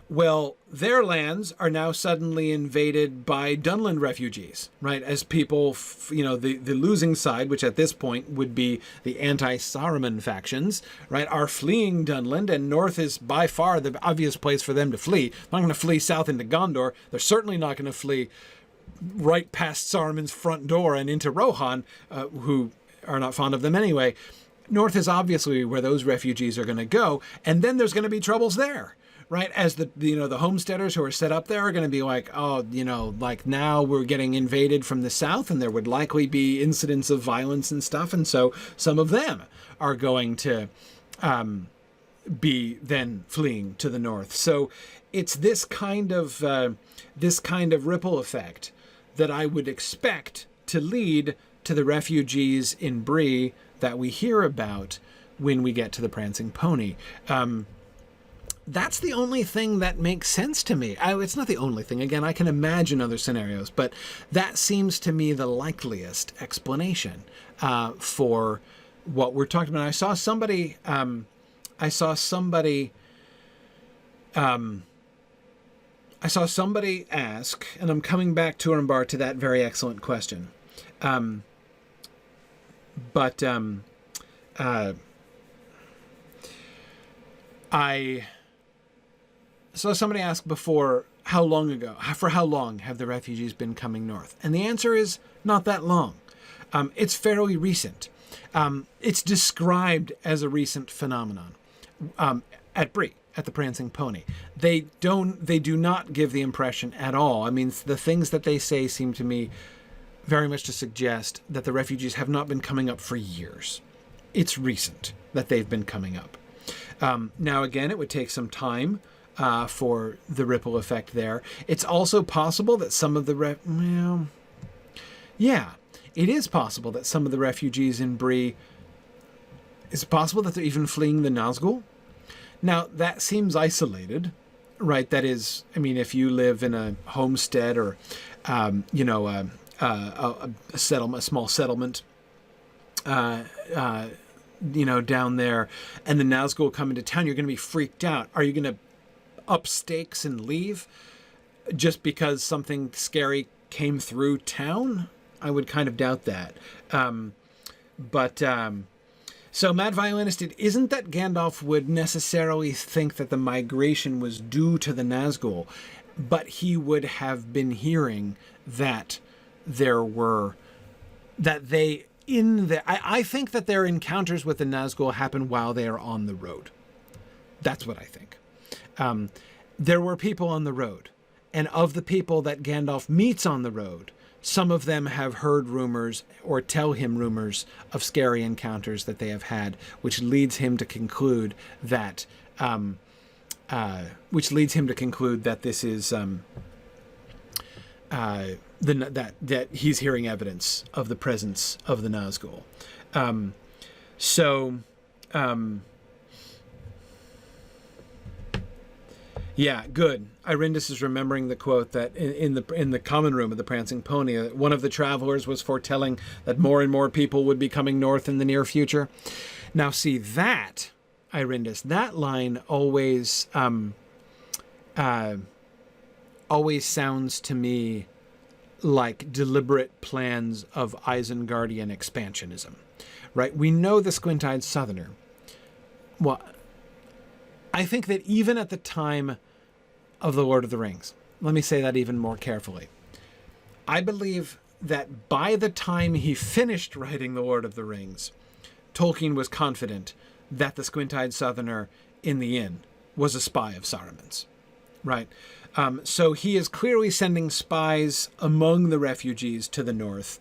Well, their lands are now suddenly invaded by Dunland refugees, right? As people, the losing side, which at this point would be the anti-Saruman factions, right, are fleeing Dunland, and north is by far the obvious place for them to flee. They're not going to flee south into Gondor. They're certainly not going to flee right past Saruman's front door and into Rohan, who are not fond of them anyway. North is obviously where those refugees are going to go, and then there's going to be troubles there, right? As the homesteaders who are set up there are going to be like, now we're getting invaded from the south, and there would likely be incidents of violence and stuff, and so some of them are going to be then fleeing to the north. So it's this kind of ripple effect that I would expect to lead to the refugees in Bree that we hear about when we get to the Prancing Pony. That's the only thing that makes sense to me. It's not the only thing. Again, I can imagine other scenarios, but that seems to me the likeliest explanation for what we're talking about. I saw somebody ask, and I'm coming back to Urumbar to that very excellent question. I saw somebody ask before, for how long have the refugees been coming north? And the answer is not that long. It's fairly recent. It's described as a recent phenomenon at Bree, at the Prancing Pony. They do not give the impression at all. I mean, the things that they say seem to me very much to suggest that the refugees have not been coming up for years. It's recent that they've been coming up. Now, again, it would take some time for the ripple effect there. It's also possible that some of the it is possible that some of the refugees in Bree, it's possible that they're even fleeing the Nazgul. Now, that seems isolated, right? That is, I mean, if you live in a homestead or, a small settlement, down there, and the Nazgul come into town, you're going to be freaked out. Are you going to up stakes and leave just because something scary came through town? I would kind of doubt that. So Mad Violinist, it isn't that Gandalf would necessarily think that the migration was due to the Nazgul, but he would have been hearing that I think that their encounters with the Nazgul happen while they are on the road. That's what I think. There were people on the road, and of the people that Gandalf meets on the road, some of them have heard rumors or tell him rumors of scary encounters that they have had, which leads him to conclude that this is that he's hearing evidence of the presence of the Nazgul. Yeah, good. Irindus is remembering the quote that in the common room of the Prancing Pony, one of the travelers was foretelling that more and more people would be coming north in the near future. Now, see, that Irindis, that line always always sounds to me like deliberate plans of Isengardian expansionism, right? We know the squint-eyed southerner. Well, I think that even at the time of The Lord of the Rings, let me say that even more carefully, I believe that by the time he finished writing The Lord of the Rings, Tolkien was confident that the squint-eyed southerner in the inn was a spy of Saruman's, right? So he is clearly sending spies among the refugees to the north.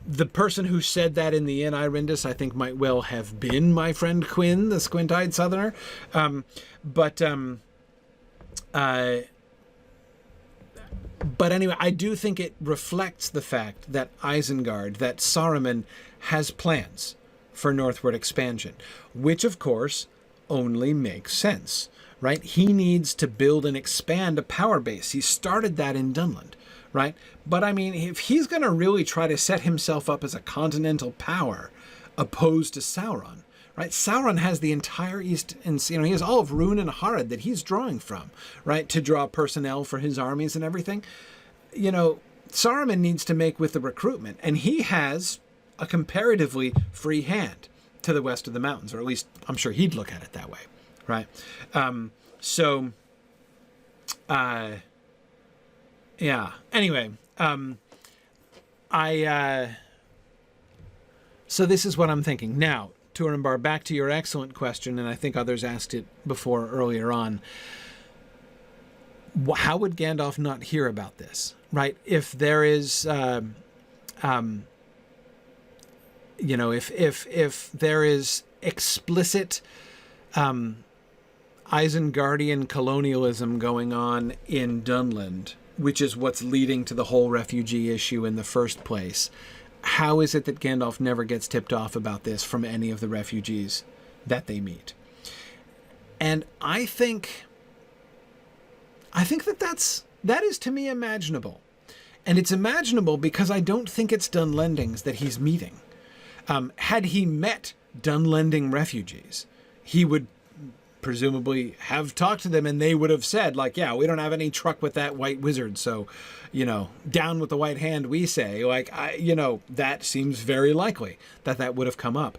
The person who said that in the inn, Irindis, I think might well have been my friend Quinn, the squint-eyed southerner. But anyway, I do think it reflects the fact that Isengard, that Saruman has plans for northward expansion, which of course only makes sense, right? He needs to build and expand a power base. He started that in Dunland, right? But I mean, if he's going to really try to set himself up as a continental power opposed to Sauron, right? Sauron has the entire east, and he has all of Rhûn and Harad that he's drawing from, right? To draw personnel for his armies and everything. Saruman needs to make with the recruitment, and he has a comparatively free hand to the west of the mountains, or at least I'm sure he'd look at it that way, right? Yeah. Anyway, so this is what I'm thinking. Now, Turambar, back to your excellent question, and I think others asked it before earlier on. How would Gandalf not hear about this, right? If there is, if there is explicit Isengardian colonialism going on in Dunland, which is what's leading to the whole refugee issue in the first place, how is it that Gandalf never gets tipped off about this from any of the refugees that they meet? And I think that is to me imaginable. And it's imaginable because I don't think it's Dunlendings that he's meeting. Had he met Dunlending refugees, he would presumably have talked to them and they would have said, like, yeah, we don't have any truck with that white wizard, so, down with the white hand, we say. That seems very likely that would have come up.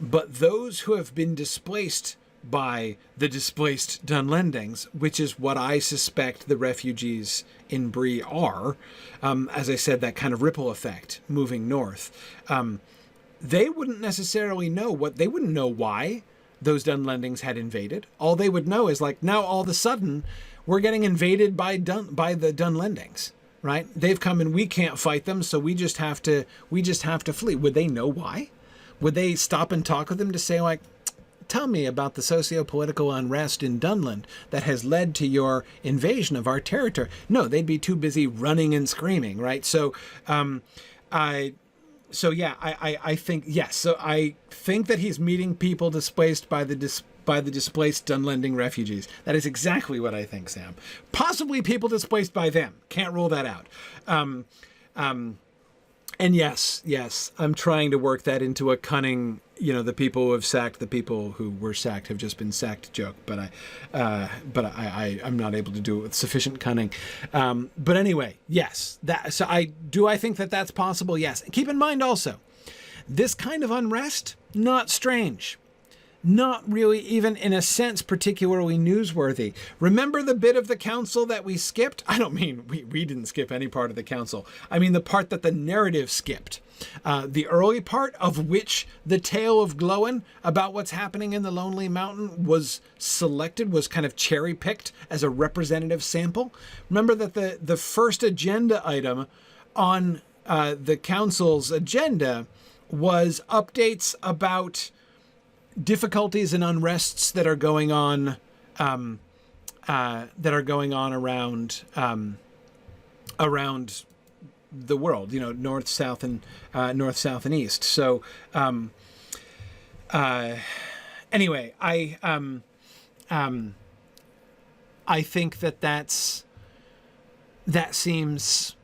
But those who have been displaced by the displaced Dunlendings, which is what I suspect the refugees in Bree are, as I said, that kind of ripple effect moving north, they wouldn't necessarily know they wouldn't know why those Dunlendings had invaded. All they would know is, like, now all of a sudden we're getting invaded by the Dunlendings, right? They've come and we can't fight them, so we just have to flee. Would they know why? Would they stop and talk with them to say, like, tell me about the socio-political unrest in Dunland that has led to your invasion of our territory? No, they'd be too busy running and screaming, right? I think, yes. So I think that he's meeting people displaced by the displaced Dunlending refugees. That is exactly what I think, Sam. Possibly people displaced by them. Can't rule that out. And yes, I'm trying to work that into a cunning, the people who have sacked the people who were sacked have just been sacked joke, but I'm not able to do it with sufficient cunning. But anyway, yes, I think that that's possible. Yes. Keep in mind also, this kind of unrest, not strange. Not really, even in a sense, particularly newsworthy. Remember the bit of the council that we skipped? I don't mean we didn't skip any part of the council. I mean the part that the narrative skipped. The early part, of which the tale of Glóin about what's happening in the Lonely Mountain was selected, was kind of cherry-picked as a representative sample. Remember that the first agenda item on the council's agenda was updates about difficulties and unrests that are going on around the world, north, south, and east. So anyway, I think that seems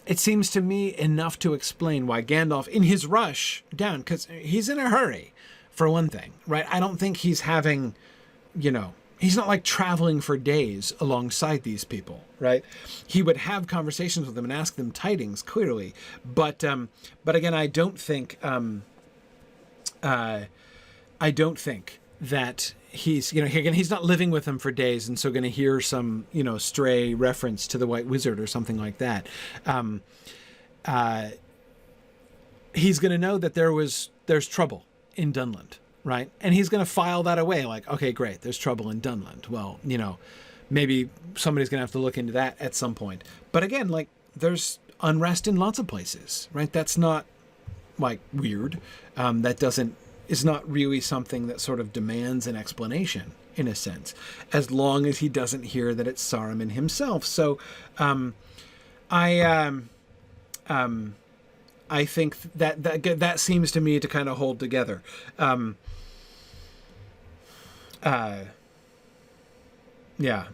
it seems to me enough to explain why Gandalf, in his rush down, because he's in a hurry, for one thing, right? I don't think he's having, he's not like traveling for days alongside these people, right? He would have conversations with them and ask them tidings, clearly. But again, I don't think that he's, again, he's not living with them for days, and so going to hear some, stray reference to the White Wizard or something like that. He's going to know that there's trouble in Dunland, right? And he's going to file that away like, okay, great, there's trouble in Dunland. Well, maybe somebody's going to have to look into that at some point. But again, like, there's unrest in lots of places, right? That's not, like, weird. Is not really something that sort of demands an explanation, in a sense, as long as he doesn't hear that it's Saruman himself. So I think that seems to me to kind of hold together. Yeah.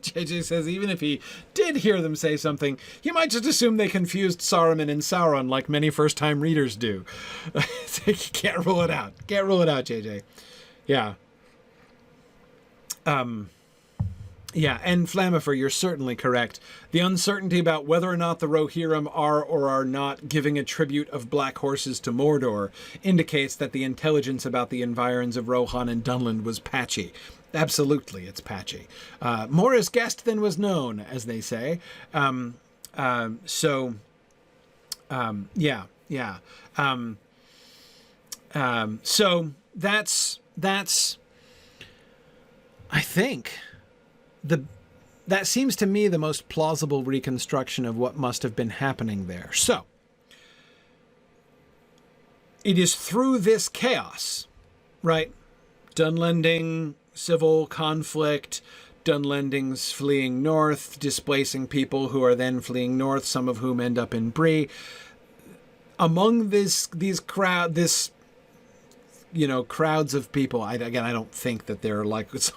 JJ says even if he did hear them say something, he might just assume they confused Saruman and Sauron like many first-time readers do. You can't rule it out. Can't rule it out, JJ. Yeah. Yeah, and Flamifer, you're certainly correct. The uncertainty about whether or not the Rohirrim are or are not giving a tribute of black horses to Mordor indicates that the intelligence about the environs of Rohan and Dunland was patchy. Absolutely, it's patchy. More is guessed than was known, as they say. Yeah. So that's I think that seems to me the most plausible reconstruction of what must have been happening there. So it is through this chaos, right? Dunlending, civil conflict, Dunlendings fleeing north, displacing people who are then fleeing north, some of whom end up in Bree. Among crowds of people. I don't think that they're like, it's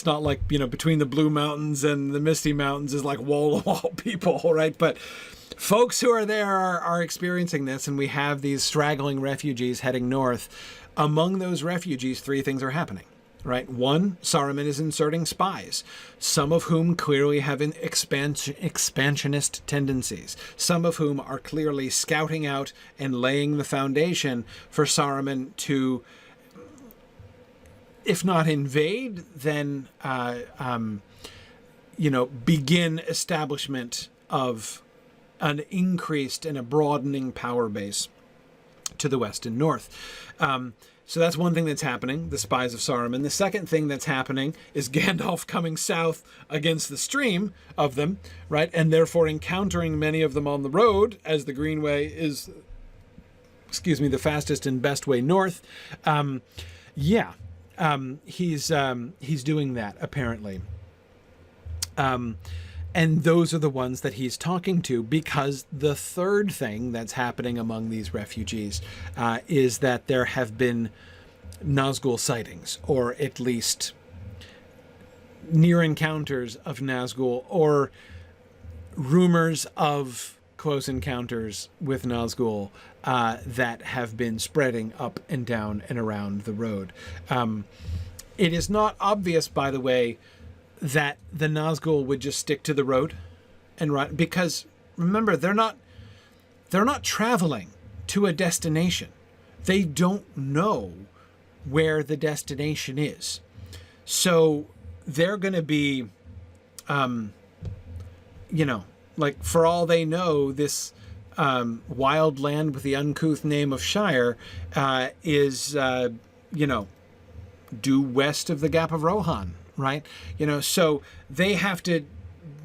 not like, between the Blue Mountains and the Misty Mountains is like wall to wall people, right? But folks who are there are experiencing this, and we have these straggling refugees heading north. Among those refugees, three things are happening, right? One, Saruman is inserting spies, some of whom clearly have expansionist tendencies, some of whom are clearly scouting out and laying the foundation for Saruman to, if not invade, then, begin establishment of an increased and a broadening power base to the west and north. So that's one thing that's happening, the spies of Saruman. The second thing that's happening is Gandalf coming south against the stream of them, right? And therefore encountering many of them on the road, as the Greenway is, the fastest and best way north. He's doing that, apparently. And those are the ones that he's talking to, because the third thing that's happening among these refugees is that there have been Nazgul sightings, or at least near encounters of Nazgul, or rumors of close encounters with Nazgul that have been spreading up and down and around the road. It is not obvious, by the way, that the Nazgul would just stick to the road and run, because remember, they're not traveling to a destination. They don't know where the destination is. So they're going to be, like, for all they know, this wild land with the uncouth name of Shire is, due west of the Gap of Rohan. Right? So they have to,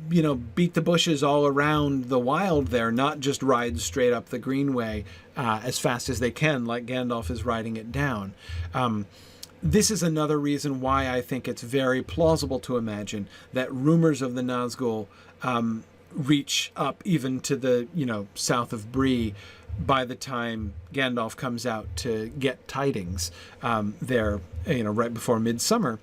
beat the bushes all around the wild there, not just ride straight up the Greenway as fast as they can, like Gandalf is riding it down. This is another reason why I think it's very plausible to imagine that rumors of the Nazgul reach up even to the, south of Bree by the time Gandalf comes out to get tidings there, right before midsummer.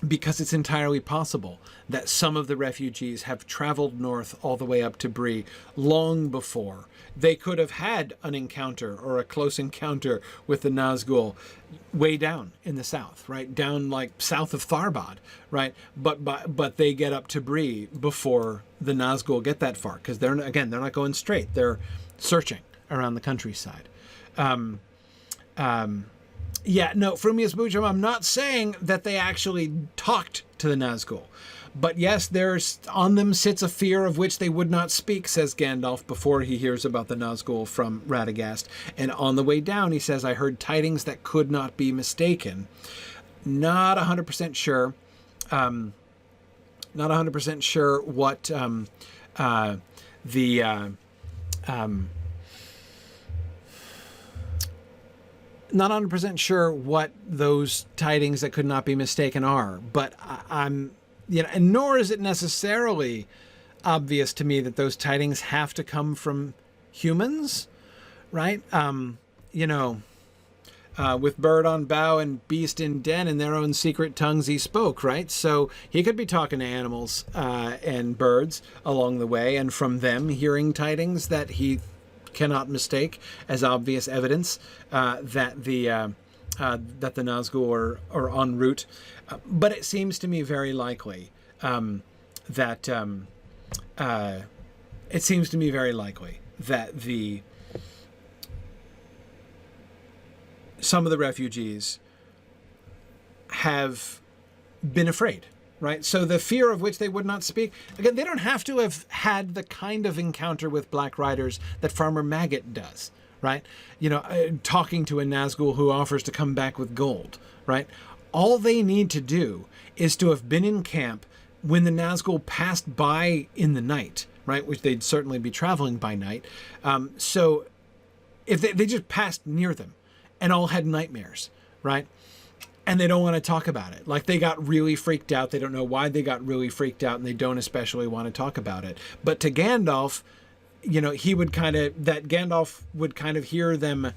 because it's entirely possible that some of the refugees have traveled north all the way up to Bree long before. They could have had an encounter or a close encounter with the Nazgul way down in the south, right? Down like south of Tharbad, right? But they get up to Bree before the Nazgul get that far, because they're not going straight. They're searching around the countryside. Yeah, no, Frumius Bujam, I'm not saying that they actually talked to the Nazgul. But yes, there's on them sits a fear of which they would not speak, says Gandalf before he hears about the Nazgul from Radagast. And on the way down, he says, I heard tidings that could not be mistaken. Not 100% sure. Not 100% sure what not 100% sure what those tidings that could not be mistaken are, but I'm, and nor is it necessarily obvious to me that those tidings have to come from humans, right? With bird on bough and beast in den, in their own secret tongues he spoke, right? So he could be talking to animals and birds along the way, and from them hearing tidings that he cannot mistake as obvious evidence that the Nazgul are en route. But it seems to me very likely that some of the refugees have been afraid. Right. So the fear of which they would not speak. Again, they don't have to have had the kind of encounter with Black Riders that Farmer Maggot does. Right. Talking to a Nazgul who offers to come back with gold. Right. All they need to do is to have been in camp when the Nazgul passed by in the night. Right. Which they'd certainly be traveling by night. So if they just passed near them and all had nightmares. Right. And they don't want to talk about it. Like, they got really freaked out. They don't know why they got really freaked out, and they don't especially want to talk about it. But to Gandalf, Gandalf would kind of hear them,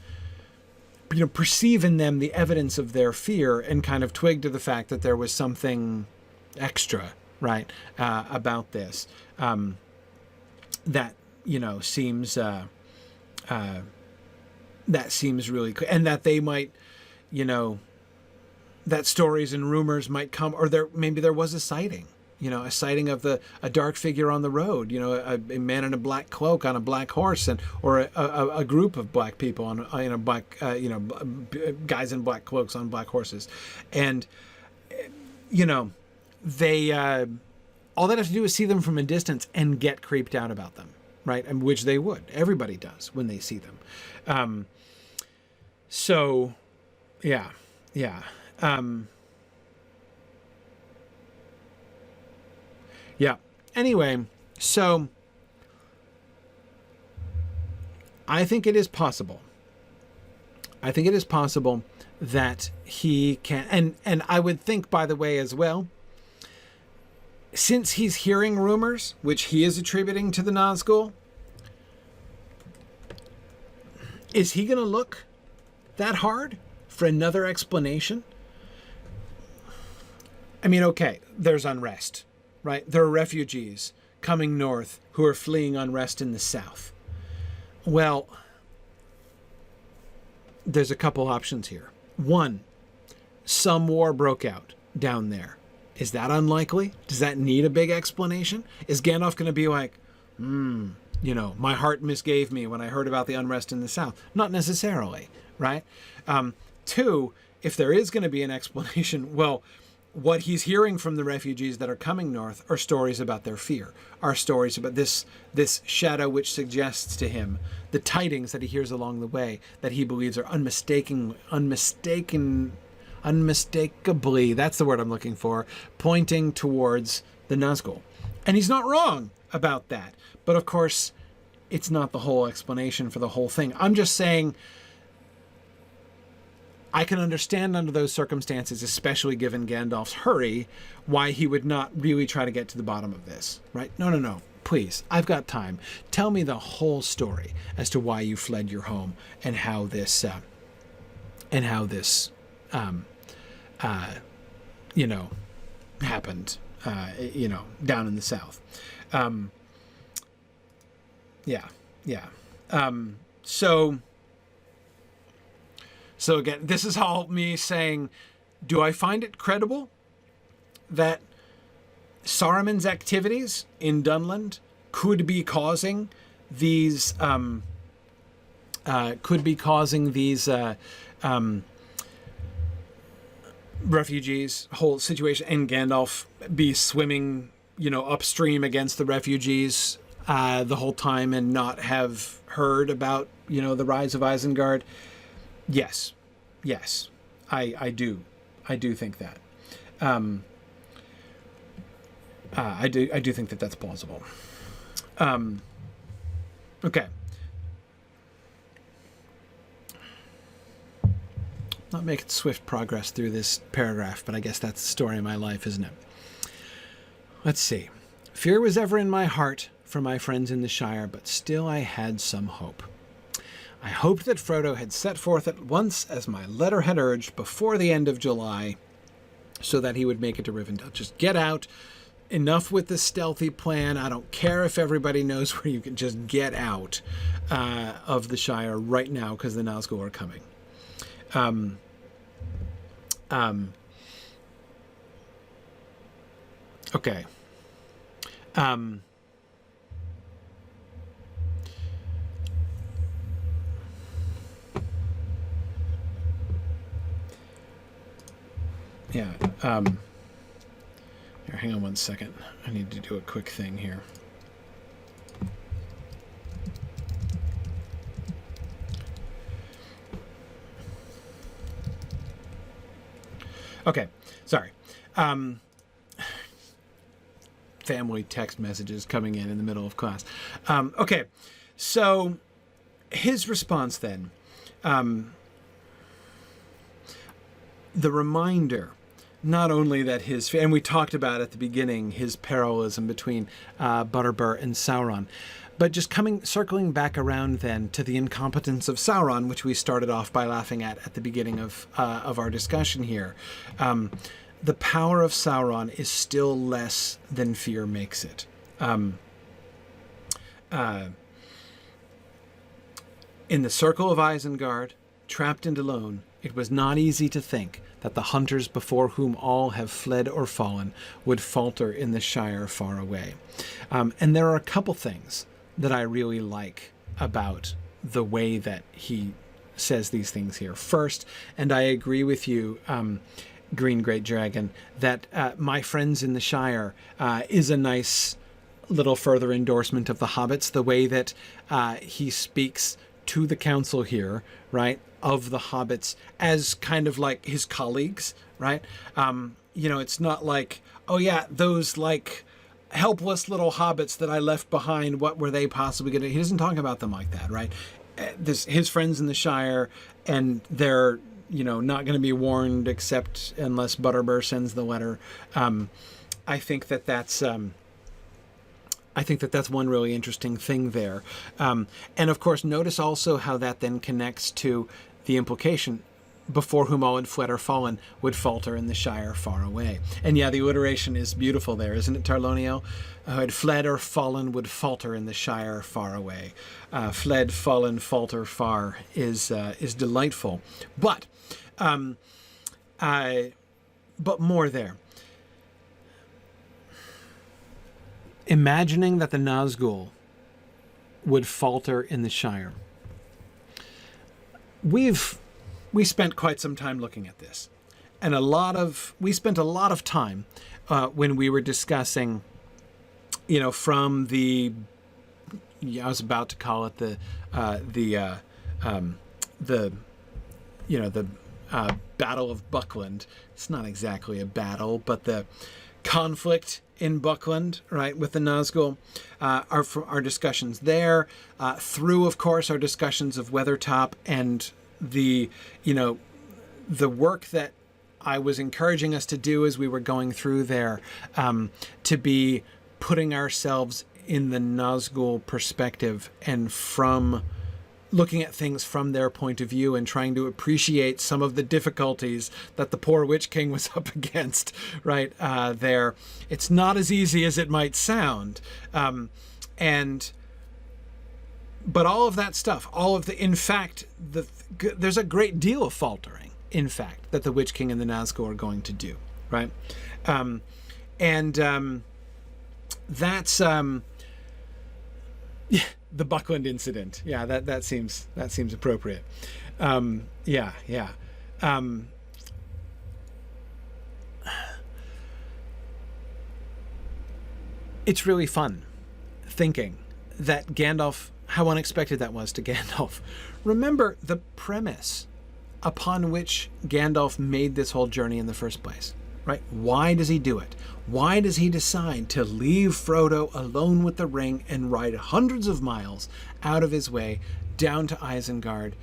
perceive in them the evidence of their fear and kind of twig to the fact that there was something extra, right, about this. That seems really cool. And that they might, that stories and rumors might come, or maybe there was a sighting, a sighting of a dark figure on the road, a man in a black cloak on a black horse, or a group of black people on black, guys in black cloaks on black horses, and they all they have to do is see them from a distance and get creeped out about them, right? And which they would. Everybody does when they see them. So, yeah. Anyway, so I think it is possible. That he can, and I would think, by the way, as well, since he's hearing rumors, which he is attributing to the Nazgul, is he going to look that hard for another explanation? I mean, okay, there's unrest, right? There are refugees coming north who are fleeing unrest in the south. Well, there's a couple options here. One, some war broke out down there. Is that unlikely? Does that need a big explanation? Is Gandalf going to be like, my heart misgave me when I heard about the unrest in the south? Not necessarily, right? Two, if there is going to be an explanation, well, what he's hearing from the refugees that are coming north are stories about their fear, are stories about this shadow which suggests to him the tidings that he hears along the way that he believes are unmistakably, that's the word I'm looking for, pointing towards the Nazgul. And he's not wrong about that. But of course, it's not the whole explanation for the whole thing. I'm just saying, I can understand under those circumstances, especially given Gandalf's hurry, why he would not really try to get to the bottom of this, right? No. Please, I've got time. Tell me the whole story as to why you fled your home and how this happened, down in the south. So again, this is all me saying, do I find it credible that Saruman's activities in Dunland could be causing these refugees, whole situation, and Gandalf be swimming, upstream against the refugees the whole time and not have heard about, the rise of Isengard? Yes, I do think that. I do think that that's plausible. Okay. Not making swift progress through this paragraph, but I guess that's the story of my life, isn't it? Let's see. Fear was ever in my heart for my friends in the Shire, but still I had some hope. I hoped that Frodo had set forth at once, as my letter had urged, before the end of July, so that he would make it to Rivendell. Just get out. Enough with the stealthy plan. I don't care if everybody knows where you can just get out of the Shire right now, because the Nazgul are coming. Okay. Yeah. Here, hang on one second. I need to do a quick thing here. Okay, sorry. Family text messages coming in the middle of class. Okay, so his response then, the reminder, not only that and we talked about at the beginning, his parallelism between Butterbur and Sauron, but just circling back around then to the incompetence of Sauron, which we started off by laughing at the beginning of our discussion here. The power of Sauron is still less than fear makes it. In the circle of Isengard, trapped and alone, it was not easy to think that the hunters before whom all have fled or fallen would falter in the Shire far away. And there are a couple things that I really like about the way that he says these things here. First, and I agree with you, Green Great Dragon, that my friends in the Shire is a nice little further endorsement of the hobbits, the way that he speaks to the council here, right, of the hobbits as kind of like his colleagues, right? It's not like, oh yeah, those like helpless little hobbits that I left behind, what were they possibly going to do? He doesn't talk about them like that, right? His friends in the Shire, and they're, not going to be warned except unless Butterbur sends the letter. I think that that's one really interesting thing there. And of course, notice also how that then connects to the implication, before whom all had fled or fallen would falter in the Shire far away. And yeah, the alliteration is beautiful there, isn't it, Tarlonio? Who had fled or fallen would falter in the Shire far away. Fled, fallen, falter, far is delightful. But more there. Imagining that the Nazgul would falter in the Shire. We spent quite some time looking at this, and we spent a lot of time when we were discussing, from I was about to call it the Battle of Buckland. It's not exactly a battle, but the conflict in Buckland, right, with the Nazgul, our discussions there, through, of course, our discussions of Weathertop and the work that I was encouraging us to do as we were going through there, to be putting ourselves in the Nazgul perspective and from looking at things from their point of view and trying to appreciate some of the difficulties that the poor Witch King was up against, right, there. It's not as easy as it might sound. But all of that stuff, in fact, there's a great deal of faltering, in fact, that the Witch King and the Nazgul are going to do, right? That's yeah, the Buckland incident. Yeah, that seems appropriate. It's really fun thinking that Gandalf, how unexpected that was to Gandalf. Remember the premise upon which Gandalf made this whole journey in the first place, right? Why does he do it? Why does he decide to leave Frodo alone with the ring and ride hundreds of miles out of his way down to Isengard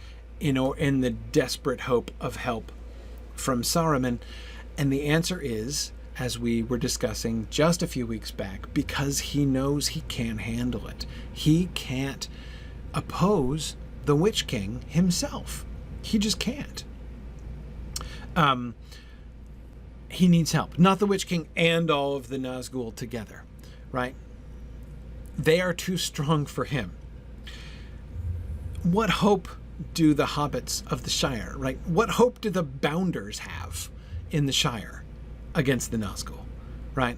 in the desperate hope of help from Saruman? And the answer is, as we were discussing just a few weeks back, because he knows he can't handle it. He can't oppose the Witch King himself. He just can't. He needs help. Not the Witch King and all of the Nazgul together, right? They are too strong for him. What hope do the hobbits of the Shire, right? What hope do the Bounders have in the Shire against the Nazgul, right?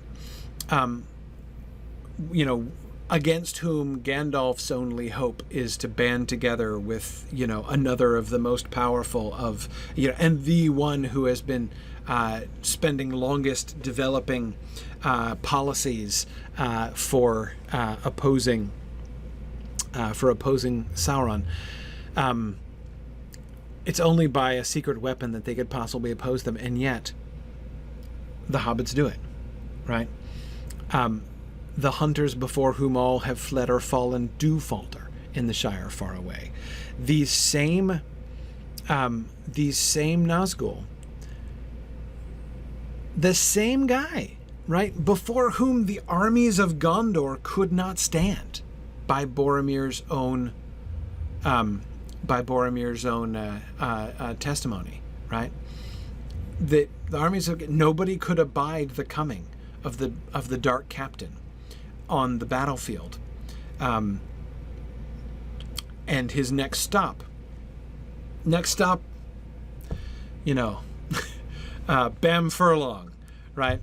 Against whom Gandalf's only hope is to band together with, another of the most powerful of, and the one who has been spending longest developing policies for opposing Sauron. It's only by a secret weapon that they could possibly oppose them, and yet the hobbits do it, right? The hunters before whom all have fled or fallen do falter in the Shire far away. These same Nazgul, the same guy, right, before whom the armies of Gondor could not stand, by Boromir's own testimony, right? The armies of nobody could abide the coming of the Dark Captain on the battlefield, and his next stop, Bam Furlong, right?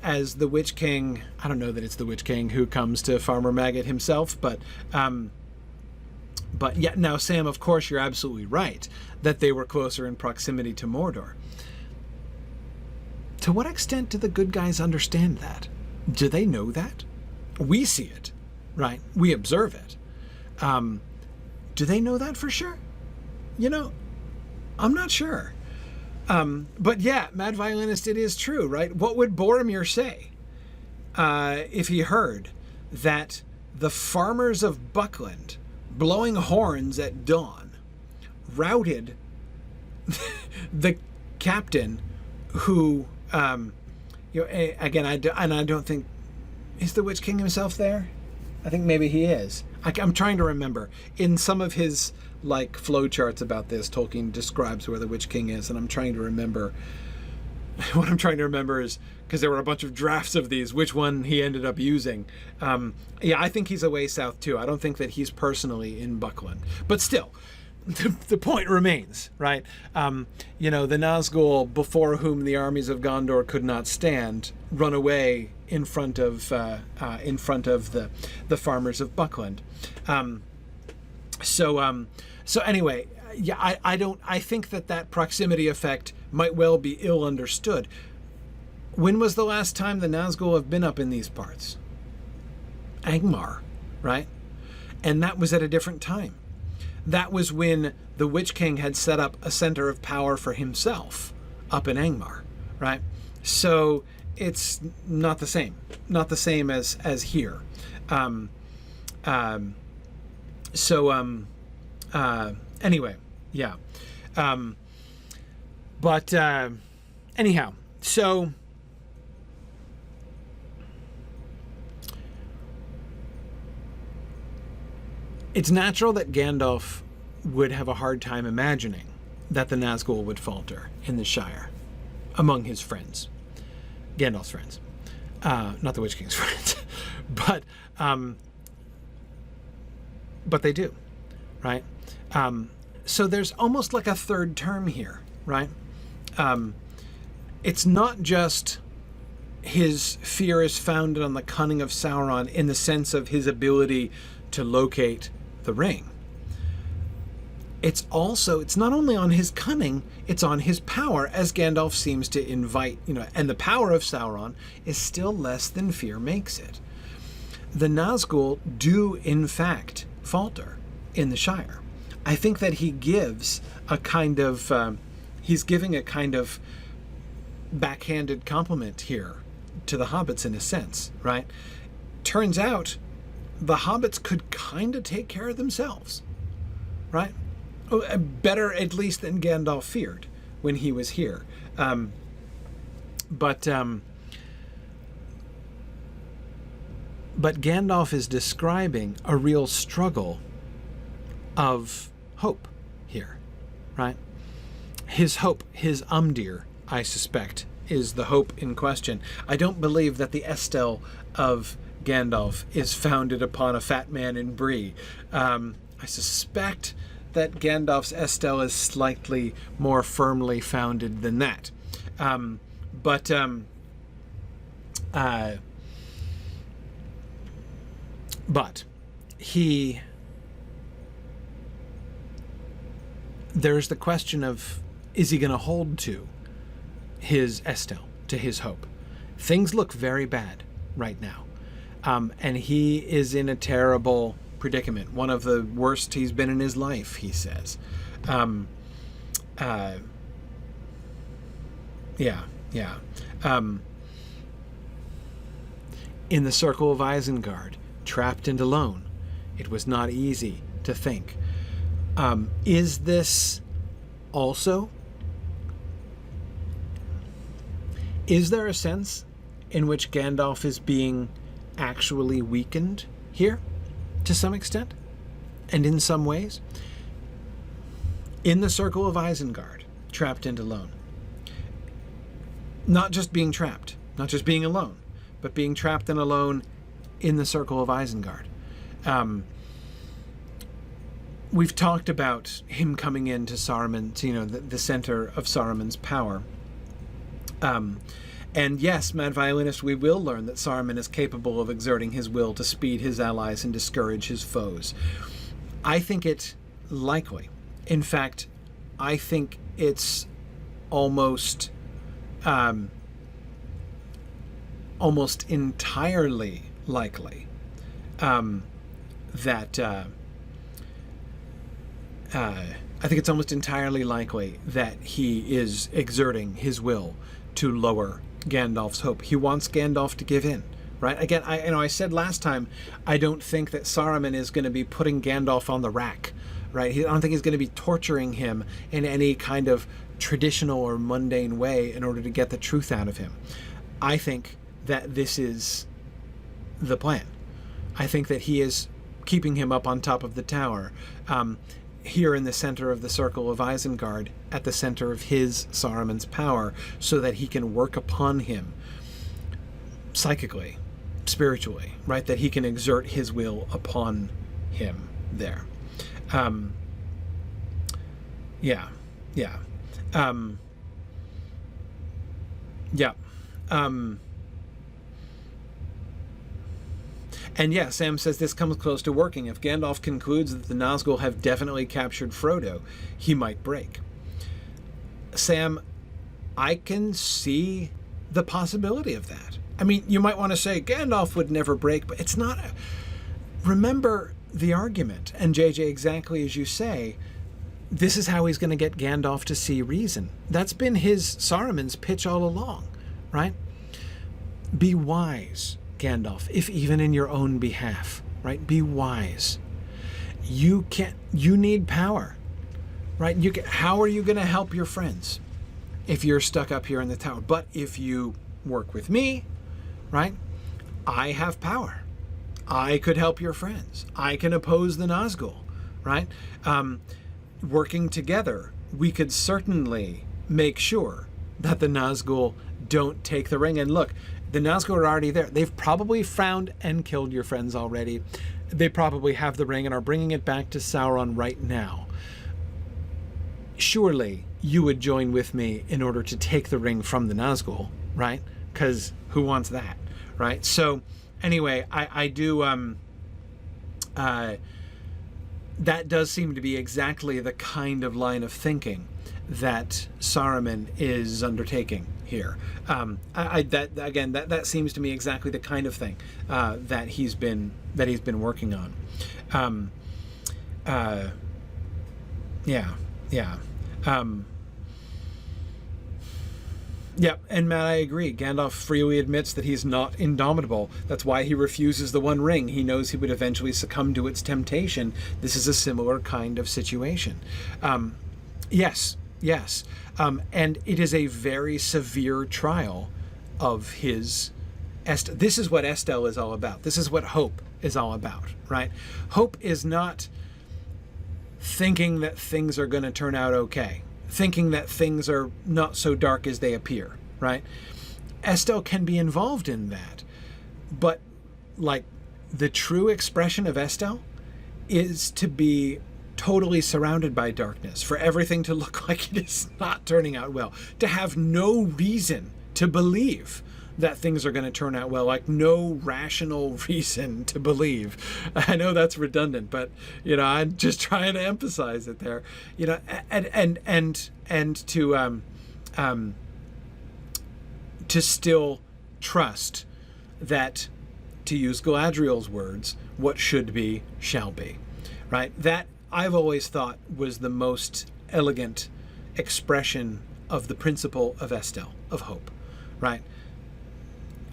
As the Witch King, I don't know that it's the Witch King who comes to Farmer Maggot himself, but yeah, now Sam, of course, you're absolutely right that they were closer in proximity to Mordor. To what extent do the good guys understand that? Do they know that? We see it, right? We observe it. Do they know that for sure? I'm not sure. But yeah, Mad Violinist, it is true, right? What would Boromir say if he heard that the farmers of Buckland, blowing horns at dawn, routed the captain who, again, I don't think, is the Witch King himself there? I think maybe he is. I'm trying to remember. In some of his flowcharts about this, Tolkien describes where the Witch King is, and I'm trying to remember. What I'm trying to remember is, because there were a bunch of drafts of these, which one he ended up using. Yeah, I think he's away south too. I don't think that he's personally in Buckland, but still, the point remains, right? The Nazgul, before whom the armies of Gondor could not stand, run away in front of the farmers of Buckland. So anyway, yeah, I think that proximity effect might well be ill understood. When was the last time the Nazgul have been up in these parts? Angmar, right? And that was at a different time. That was when the Witch King had set up a center of power for himself up in Angmar, right? So it's not the same as here. Anyway, yeah. Anyhow, so it's natural that Gandalf would have a hard time imagining that the Nazgul would falter in the Shire among his friends, Gandalf's friends, not the Witch King's friends, but they do, right? So there's almost like a third term here, right? It's not just his fear is founded on the cunning of Sauron in the sense of his ability to locate the ring. It's not only on his cunning, it's on his power, as Gandalf seems to invite, and the power of Sauron is still less than fear makes it. The Nazgul do, in fact, falter in the Shire. I think that he gives a kind of, he's giving a kind of backhanded compliment here to the hobbits in a sense, right? Turns out the hobbits could kind of take care of themselves, right? Better at least than Gandalf feared when he was here. But Gandalf is describing a real struggle of hope here, right? His hope, his Umdir, I suspect, is the hope in question. I don't believe that the Estel of Gandalf is founded upon a fat man in brie. I suspect that Gandalf's Estel is slightly more firmly founded than that. But there's the question of, is he going to hold to his Estel, to his hope? Things look very bad right now. And he is in a terrible predicament, one of the worst he's been in his life, he says. In the circle of Isengard, trapped and alone, it was not easy to think. Is this also? Is there a sense in which Gandalf is being actually weakened here, to some extent, and in some ways? In the circle of Isengard, trapped and alone. Not just being trapped, not just being alone, but being trapped and alone in the circle of Isengard. We've talked about him coming into Saruman, the center of Saruman's power. And yes, Mad Violinist, we will learn that Saruman is capable of exerting his will to speed his allies and discourage his foes. I think it likely. In fact, I think it's almost entirely likely I think it's almost entirely likely that he is exerting his will to lower Gandalf's hope. He wants Gandalf to give in, right? Again, I said last time, I don't think that Saruman is going to be putting Gandalf on the rack, right? I don't think he's going to be torturing him in any kind of traditional or mundane way in order to get the truth out of him. I think that this is the plan. I think that he is keeping him up on top of the tower, here in the center of the circle of Isengard, at the center of his, Saruman's power, so that he can work upon him psychically, spiritually, right? That he can exert his will upon him there. And yeah, Sam says this comes close to working. If Gandalf concludes that the Nazgul have definitely captured Frodo, he might break. Sam, I can see the possibility of that. I mean, you might want to say Gandalf would never break, but it's not. Remember the argument, and JJ, exactly as you say, this is how he's going to get Gandalf to see reason. That's been Saruman's pitch all along, right? Be wise, Gandalf, if even in your own behalf, right? Be wise. You need power, right? How are you going to help your friends if you're stuck up here in the tower? But if you work with me, right? I have power. I could help your friends. I can oppose the Nazgul, right? working together, we could certainly make sure that the Nazgul don't take the ring. And look, the Nazgul are already there. They've probably found and killed your friends already. They probably have the ring and are bringing it back to Sauron right now. Surely you would join with me in order to take the ring from the Nazgul, right? Because who wants that, right? So anyway, I do, that does seem to be exactly the kind of line of thinking that Saruman is undertaking here. That seems to me exactly the kind of thing that he's been working on. Yeah, and Matt, I agree. Gandalf freely admits that he's not indomitable. That's why he refuses the One Ring. He knows he would eventually succumb to its temptation. This is a similar kind of situation. Yes. And it is a very severe trial of his estel. This is what estel is all about. This is what hope is all about, right? Hope is not thinking that things are going to turn out okay, thinking that things are not so dark as they appear, right? Estel can be involved in that, but like the true expression of estel is to be totally surrounded by darkness, for everything to look like it is not turning out well, to have no reason to believe that things are going to turn out well, like no rational reason to believe. I know that's redundant, but I'm just trying to emphasize it there. And to still trust that, to use Galadriel's words, what should be shall be, right? That I've always thought was the most elegant expression of the principle of estel, of hope, right?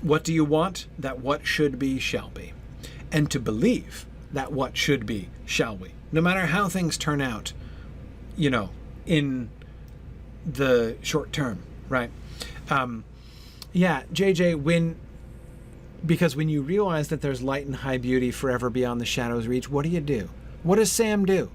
What do you want? That what should be shall be. And to believe that what should be shall be. No matter how things turn out, in the short term, right? JJ, because when you realize that there's light and high beauty forever beyond the shadow's reach, what do? What does Sam do?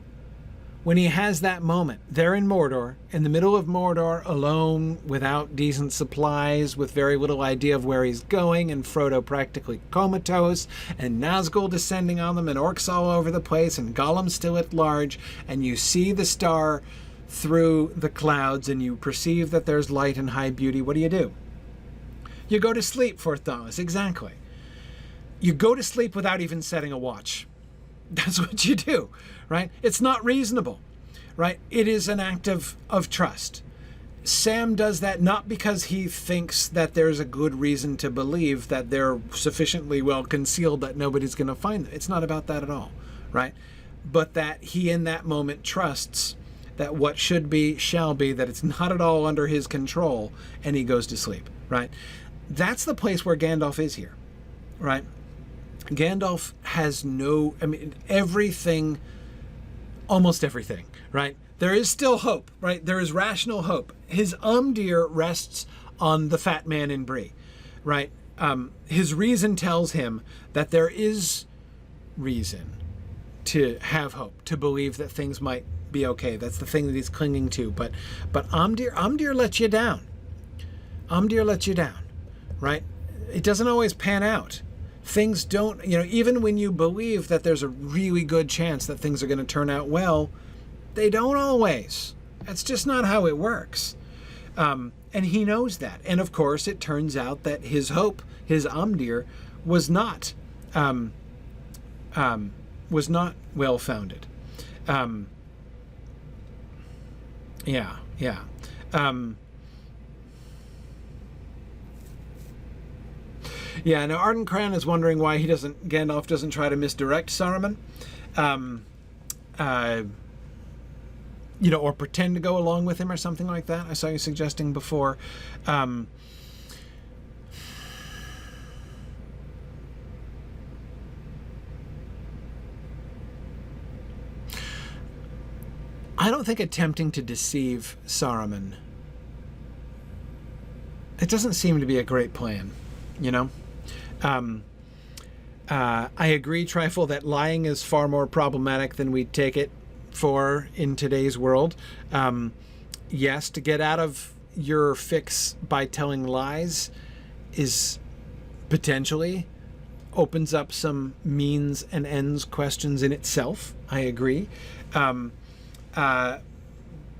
When he has that moment, there in Mordor, in the middle of Mordor, alone, without decent supplies, with very little idea of where he's going, and Frodo practically comatose, and Nazgul descending on them, and orcs all over the place, and Gollum still at large, and you see the star through the clouds, and you perceive that there's light and high beauty, what do? You go to sleep, Forth Dauntless, exactly. You go to sleep without even setting a watch. That's what you do, right? It's not reasonable, right? It is an act of trust. Sam does that not because he thinks that there's a good reason to believe that they're sufficiently well concealed that nobody's going to find them. It's not about that at all, right? But that he in that moment trusts that what should be shall be, that it's not at all under his control, and he goes to sleep, right? That's the place where Gandalf is here, right? Gandalf has everything, almost everything, right? There is still hope, right? There is rational hope. His Umdir rests on the fat man in Bree, right? His reason tells him that there is reason to have hope, to believe that things might be okay. That's the thing that he's clinging to. But Umdir lets you down. Umdir lets you down, right? It doesn't always pan out. Things don't, even when you believe that there's a really good chance that things are going to turn out well, they don't always. That's just not how it works. And he knows that. And of course, it turns out that his hope, his Umdir, was not well-founded. Now Arden Cran is wondering why Gandalf doesn't try to misdirect Saruman, or pretend to go along with him or something like that. I saw you suggesting before. I don't think attempting to deceive Saruman, it doesn't seem to be a great plan, I agree, Trifle, that lying is far more problematic than we take it for in today's world. Yes, to get out of your fix by telling lies is potentially opens up some means and ends questions in itself. I agree. But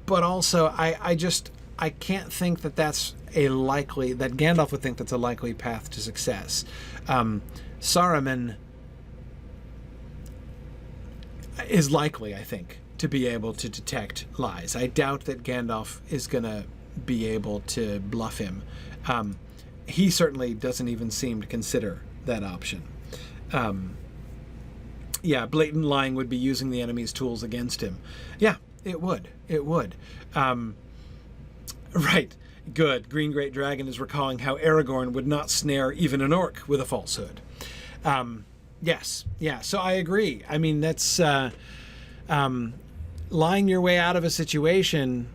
also, I can't think that that's that Gandalf would think that's a likely path to success. Saruman is likely, I think, to be able to detect lies. I doubt that Gandalf is going to be able to bluff him. He certainly doesn't even seem to consider that option. Blatant lying would be using the enemy's tools against him. Yeah, it would. It would. Right. Good. Green Great Dragon is recalling how Aragorn would not snare even an orc with a falsehood. Yes. Yeah. So I agree. I mean, that's lying your way out of a situation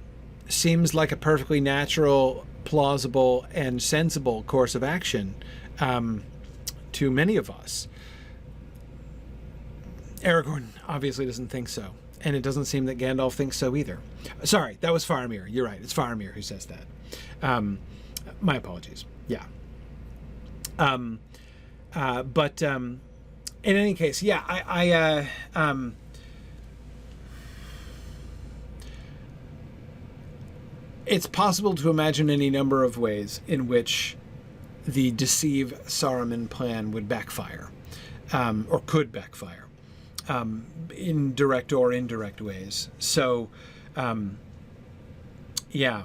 seems like a perfectly natural, plausible, and sensible course of action to many of us. Aragorn obviously doesn't think so. And it doesn't seem that Gandalf thinks so either. Sorry, that was Faramir. You're right. It's Faramir who says that. My apologies. Yeah. But in any case, yeah, it's possible to imagine any number of ways in which the deceive Saruman plan would backfire, or could backfire. In direct or indirect ways. So, yeah.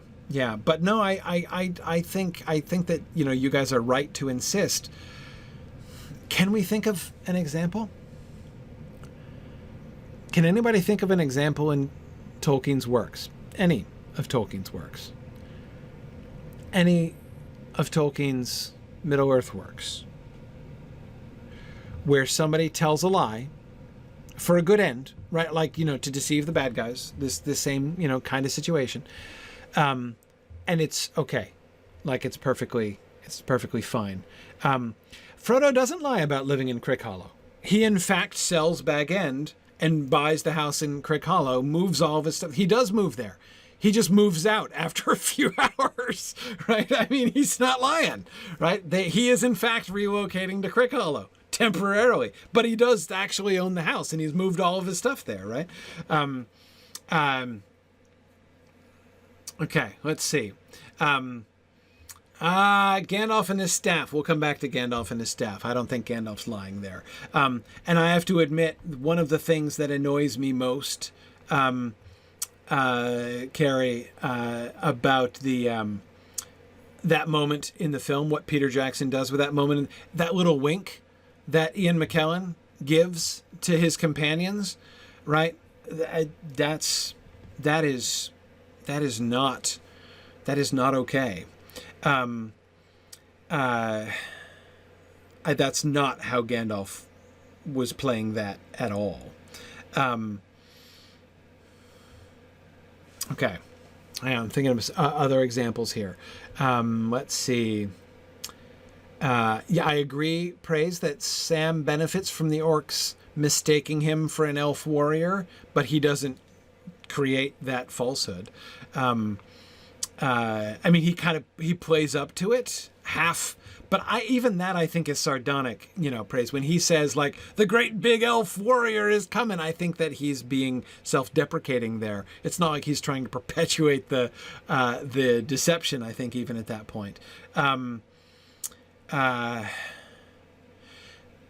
But no, I think that, you guys are right to insist. Can we think of an example? Can anybody think of an example in Tolkien's works? Any of Tolkien's works? Any of Tolkien's Middle-earth works? Where somebody tells a lie for a good end, right? Like, to deceive the bad guys, this same, kind of situation. And it's okay. Like, it's perfectly fine. Frodo doesn't lie about living in Crick Hollow. He, in fact, sells Bag End and buys the house in Crick Hollow, moves all of his stuff. He does move there. He just moves out after a few hours, right? I mean, he's not lying, right? He is, in fact, relocating to Crick Hollow. Temporarily, but he does actually own the house, and he's moved all of his stuff there, right? Okay, let's see. Gandalf and his staff. We'll come back to Gandalf and his staff. I don't think Gandalf's lying there. And I have to admit, one of the things that annoys me most, Carrie, about that moment in the film, what Peter Jackson does with that moment, that little wink that Ian McKellen gives to his companions, right? That is not okay. That's not how Gandalf was playing that at all. Okay, I'm thinking of other examples here. Let's see. I agree, Praise, that Sam benefits from the orcs mistaking him for an elf warrior, but he doesn't create that falsehood. I mean, he plays up to it half, but even that I think is sardonic, Praise. When he says, like, the great big elf warrior is coming, I think that he's being self-deprecating there. It's not like he's trying to perpetuate the deception, I think, even at that point.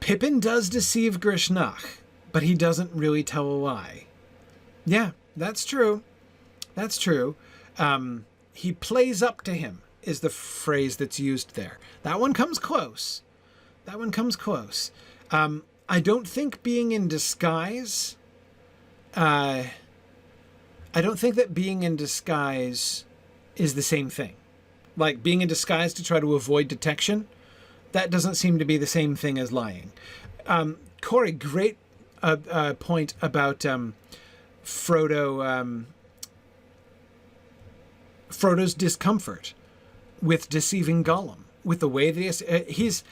Pippin does deceive Grishnach, but he doesn't really tell a lie. Yeah, that's true. That's true. He plays up to him is the phrase that's used there. That one comes close. I don't think being in disguise... I don't think that being in disguise is the same thing. Like, being in disguise to try to avoid detection, that doesn't seem to be the same thing as lying. Corey, great point about Frodo's discomfort with deceiving Gollum, with the way that he's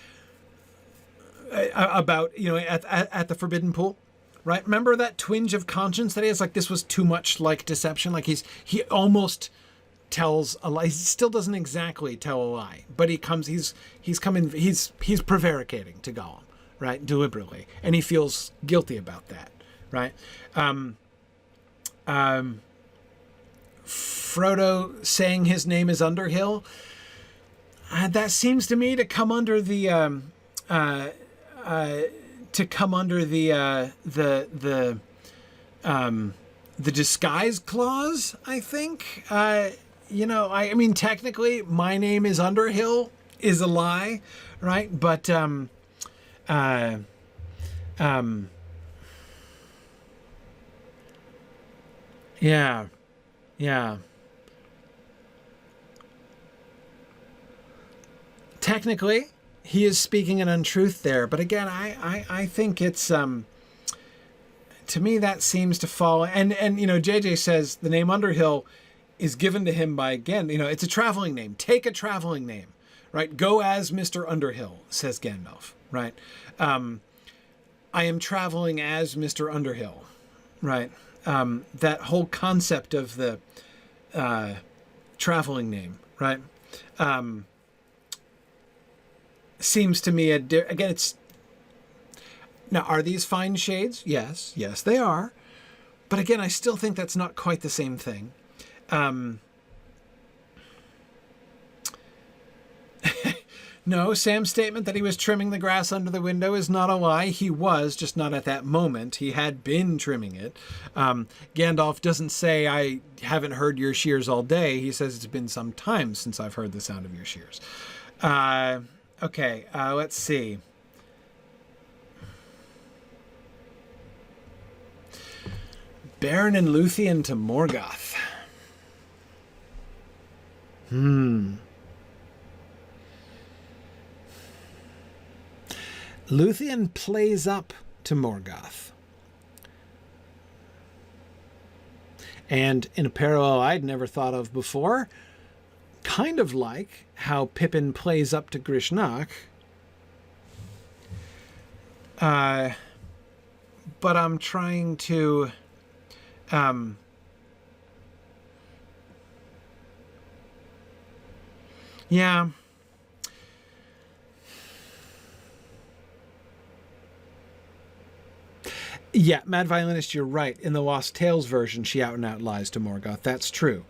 about, at the Forbidden Pool, right? Remember that twinge of conscience that he has? Like, this was too much like deception. Like, he almost tells a lie. He still doesn't exactly tell a lie, but he's prevaricating to Gollum, right? Deliberately. And he feels guilty about that, right? Frodo saying his name is Underhill. That seems to me to come under the disguise clause, I think. I mean, technically, my name is Underhill is a lie, right? But yeah. Technically, he is speaking an untruth there, but again, I think it's to me that seems to fall. And JJ says the name Underhill is given to him by, again, it's a traveling name. Take a traveling name, right? Go as Mr. Underhill, says Gandalf, right? I am traveling as Mr. Underhill, right? That whole concept of the traveling name, right? Seems to me, again, it's... Now, are these fine shades? Yes, they are. But again, I still think that's not quite the same thing. No, Sam's statement that he was trimming the grass under the window is not a lie. He was, just not at that moment. He had been trimming it. Gandalf doesn't say, I haven't heard your shears all day. He says it's been some time since I've heard the sound of your shears. Okay, let's see. Beren and Luthien to Morgoth. Luthien plays up to Morgoth. And in a parallel I'd never thought of before, kind of like how Pippin plays up to Grishnak. But I'm trying to... yeah. Yeah, Mad Violinist, you're right. In the Lost Tales version, she out and out lies to Morgoth. That's true.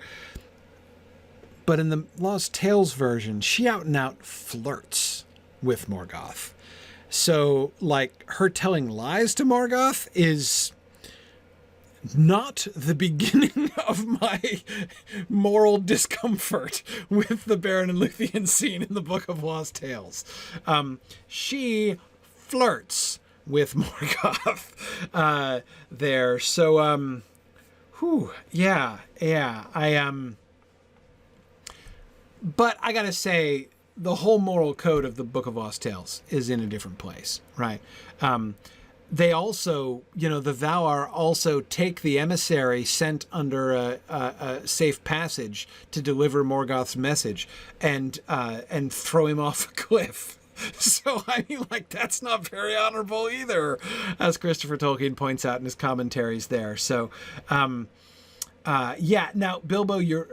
But in the Lost Tales version, she out and out flirts with Morgoth. So, like, her telling lies to Morgoth is not the beginning of my moral discomfort with the Beren and Luthien scene in the Book of Lost Tales. She flirts with Morgoth there. So, but I gotta say, the whole moral code of the Book of Lost Tales is in a different place, right? They also, the Valar also take the emissary sent under a safe passage to deliver Morgoth's message and throw him off a cliff. So, I mean, like, that's not very honorable either, as Christopher Tolkien points out in his commentaries there. So, now, Bilbo, you're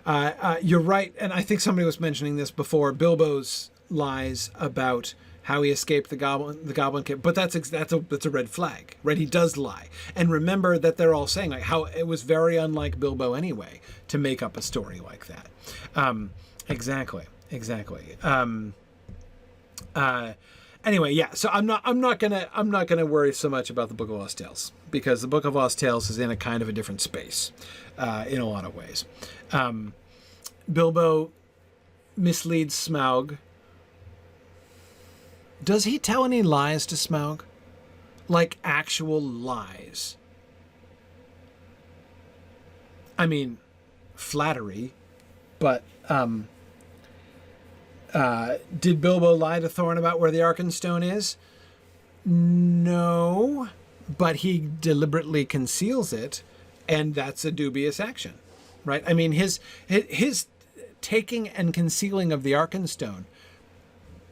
right. And I think somebody was mentioning this before, Bilbo's lies about how he escaped the goblin camp, but that's a red flag, right? He does lie. And remember that they're all saying, like, how it was very unlike Bilbo anyway to make up a story like that. Exactly. Anyway, yeah. So I'm not gonna worry so much about the Book of Lost Tales, because the Book of Lost Tales is in a kind of a different space, in a lot of ways. Bilbo misleads Smaug. Does he tell any lies to Smaug? Like actual lies? I mean, flattery, but did Bilbo lie to Thorin about where the Arkenstone is? No, but he deliberately conceals it, and that's a dubious action, right? I mean, his taking and concealing of the Arkenstone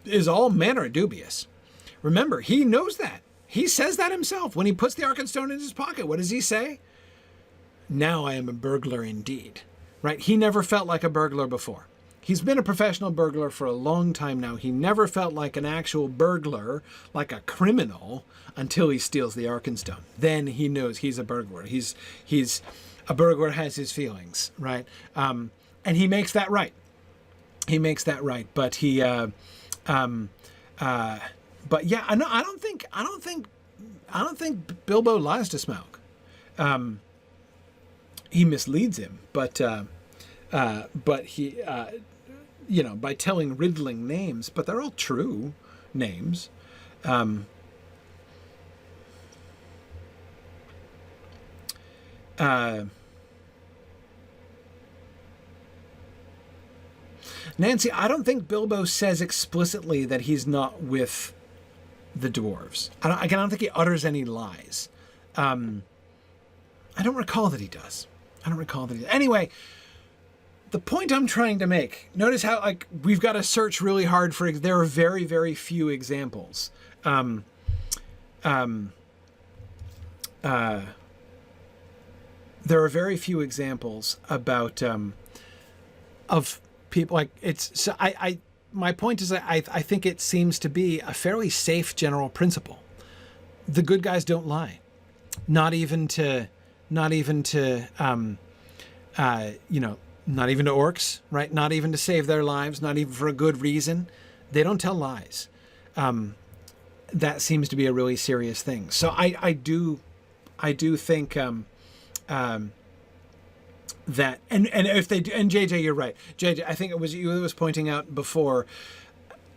is all manner dubious. Remember, he knows that. He says that himself. When he puts the Arkenstone in his pocket, what does he say? Now I am a burglar indeed, right? He never felt like a burglar before. He's been a professional burglar for a long time now. He never felt like an actual burglar, like a criminal, until he steals the Arkenstone. Then he knows he's a burglar. He's a burglar, has his feelings, right? And he makes that right. He makes that right. But but yeah, I don't think Bilbo lies to Smaug. He misleads him, but he, by telling riddling names, but they're all true names. Nancy, I don't think Bilbo says explicitly that he's not with the dwarves. I don't think he utters any lies. I don't recall that he does. Anyway, the point I'm trying to make, notice how, like, we've got to search really hard for, there are very, very few examples. There are very few examples about, of people, like, so my point is I think it seems to be a fairly safe general principle. The good guys don't lie. Not even to orcs, right? Not even to save their lives, not even for a good reason. They don't tell lies. That seems to be a really serious thing. So I do think that, and if they do, and JJ, you're right. JJ, I think it was you who was pointing out before,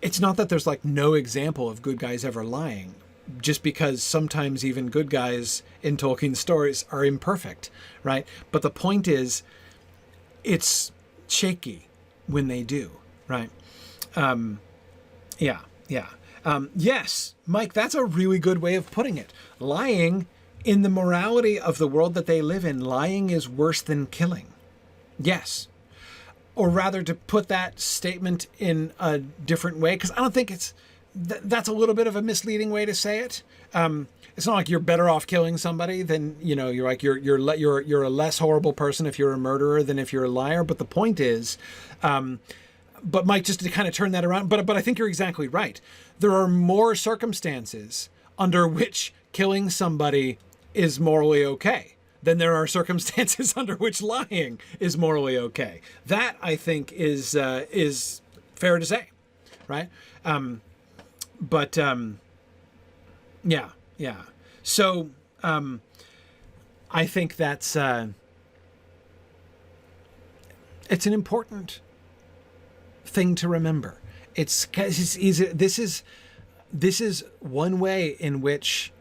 it's not that there's like no example of good guys ever lying, just because sometimes even good guys in Tolkien stories are imperfect, right? But the point is, it's shaky when they do, right? Yes, Mike, that's a really good way of putting it. Lying, in the morality of the world that they live in, lying is worse than killing. Yes. Or rather, to put that statement in a different way, because I don't think it's, that's a little bit of a misleading way to say it. It's not like you're better off killing somebody than, you're like, you're a less horrible person if you're a murderer than if you're a liar. But the point is, but Mike, just to kind of turn that around, but I think you're exactly right. There are more circumstances under which killing somebody is morally okay than there are circumstances under which lying is morally okay. That, I think, is fair to say, right? Yeah. So I think that's it's an important thing to remember. This is one way in which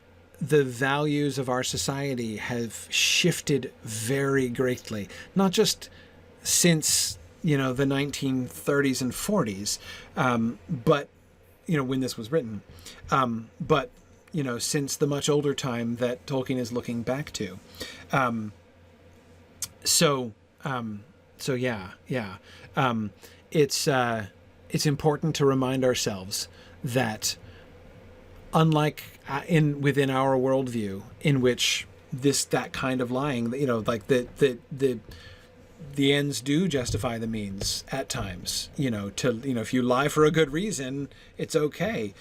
the values of our society have shifted very greatly, not just since, the 1930s and 40s, but, when this was written, but, since the much older time that Tolkien is looking back to. It's important to remind ourselves that, unlike within our worldview, in which that kind of lying, like the ends do justify the means at times, if you lie for a good reason, it's okay.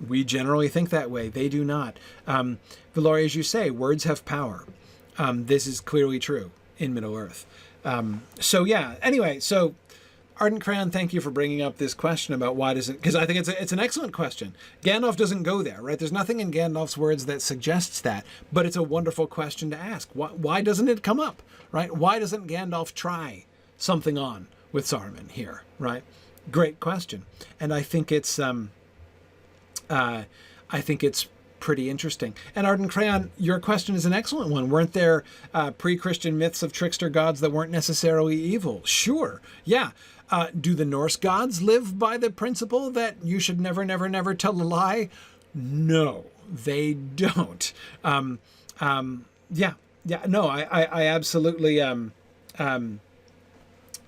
We generally think that way. They do not. Valoria, as you say, words have power. This is clearly true in Middle-earth. Anyway, so Ardent Crayon, thank you for bringing up this question about why does it, because I think it's an excellent question. Gandalf doesn't go there, right? There's nothing in Gandalf's words that suggests that, but it's a wonderful question to ask. Why doesn't it come up, right? Why doesn't Gandalf try something on with Saruman here, right? Great question. And I think it's pretty interesting. And Ardent Crayon, your question is an excellent one. Weren't there pre-Christian myths of trickster gods that weren't necessarily evil? Sure. Yeah. Do the Norse gods live by the principle that you should never, never, never tell a lie? No, they don't. No, I absolutely,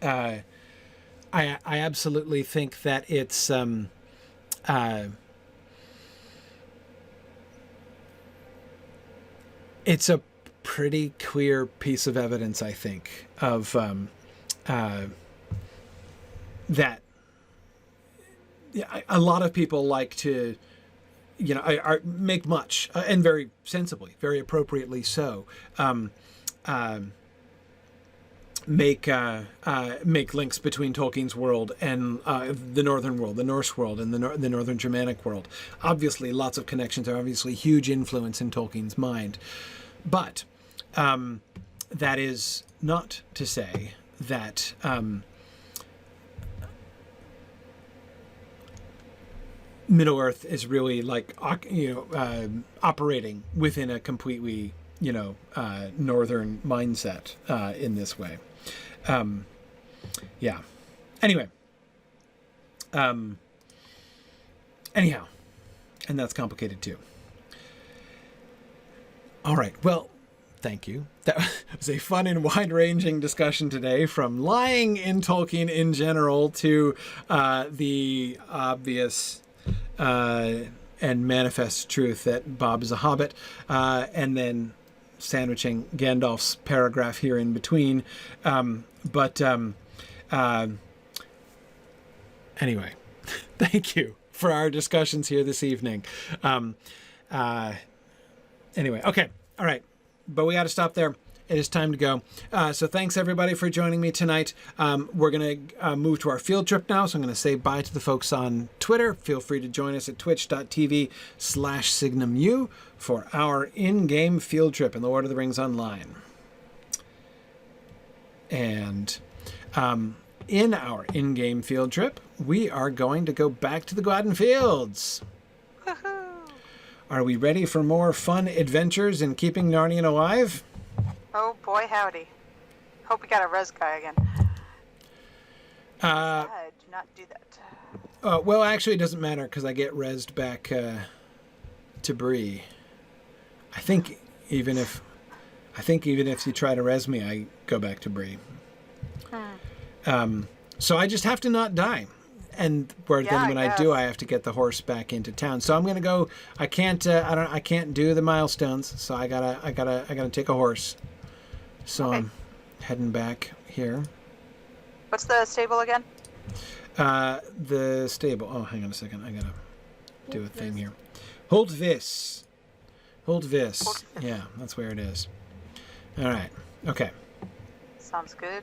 I absolutely think that it's, it's a pretty clear piece of evidence, I think, of that a lot of people like to, make much, and very sensibly, very appropriately so, make links between Tolkien's world and the Northern world, the Norse world, and the Northern Germanic world. Obviously, lots of connections are obviously huge influence in Tolkien's mind. But that is not to say that Middle-earth is really like, operating within a completely, Northern mindset in this way. Yeah. Anyway. Anyhow. And that's complicated too. All right. Well, thank you. That was a fun and wide-ranging discussion today, from lying in Tolkien in general to the obvious and manifest truth that Bob is a hobbit, and then sandwiching Gandalf's paragraph here in between. Anyway, thank you for our discussions here this evening. Anyway, okay, all right, but we got to stop there. It is time to go. So thanks everybody for joining me tonight. We're going to move to our field trip now. So I'm going to say bye to the folks on Twitter. Feel free to join us at twitch.tv/SignumU for our in-game field trip in the Lord of the Rings Online. And in our in-game field trip, we are going to go back to the Gladden Fields. Woohoo! Are we ready for more fun adventures in keeping Narnian alive? Oh boy, howdy. Hope we got a res guy again. Do not do that. Well, actually, it doesn't matter because I get resed back to Bree. I think even if you try to res me, I go back to Bree. So I just have to not die. And when I do, I have to get the horse back into town. So I'm gonna go. I can't do the milestones. So I gotta take a horse. So okay. I'm heading back here. What's the stable again? The stable. Oh, hang on a second. I gotta do a thing here. Hold this. Yeah, that's where it is. All right. Okay. Sounds good.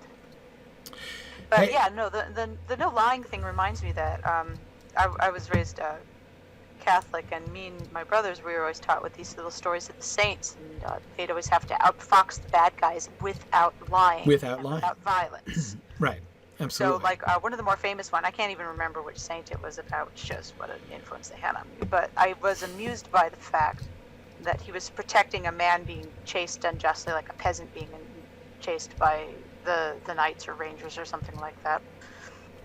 But hey. Yeah, no, the no lying thing reminds me that I was raised Catholic, and me and my brothers, we were always taught with these little stories of the saints, and they'd always have to outfox the bad guys without lying. Without violence. Right. Absolutely. So, like, one of the more famous one, I can't even remember which saint it was about, which shows what an influence they had on me, but I was amused by the fact that he was protecting a man being chased unjustly, like a peasant being chased by the knights or rangers or something like that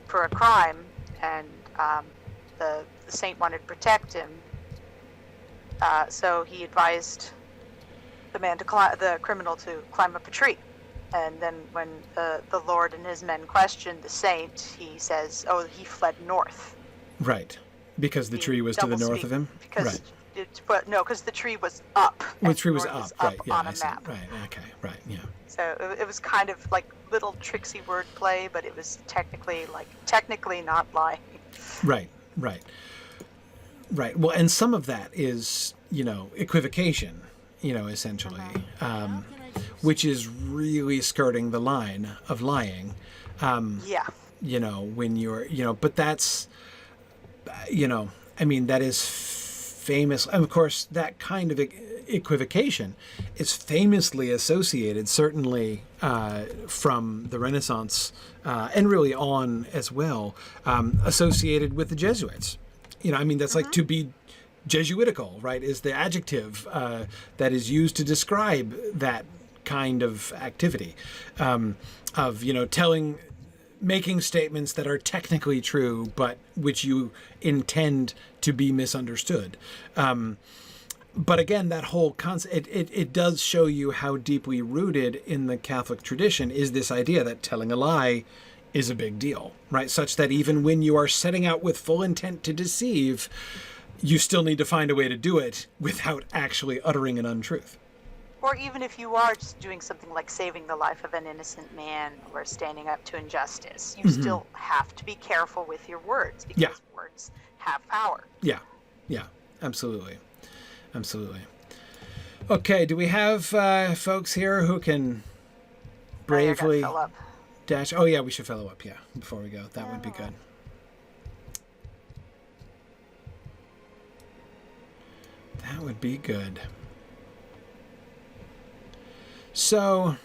for a crime, and the saint wanted to protect him, so he advised the criminal to climb up a tree. And then when the Lord and his men questioned the saint, he says, "Oh, he fled north." Right, because the tree was to the north of him. Because because the tree was up. The tree was up, right? Yeah, on a map. Right. Okay. Right. Yeah. So it was kind of like little tricksy wordplay, but it was technically not lying. Right. Well, and some of that is, equivocation, essentially, which is really skirting the line of lying. Yeah. When you're, but that's, that is famous. And of course, that kind of equivocation is famously associated, certainly from the Renaissance and really on as well, associated with the Jesuits. That's like to be Jesuitical, right, is the adjective that is used to describe that kind of activity of, making statements that are technically true, but which you intend to be misunderstood. But again, that whole concept, it does show you how deeply rooted in the Catholic tradition is this idea that telling a lie is a big deal, right? Such that even when you are setting out with full intent to deceive, you still need to find a way to do it without actually uttering an untruth. Or even if you are just doing something like saving the life of an innocent man or standing up to injustice, you still have to be careful with your words because words have power. Yeah. Yeah. Absolutely. Absolutely. Okay. Do we have folks here who can bravely fill up. dash? Oh, yeah. We should follow up. Yeah. Before we go. That would be good. That would be good. So,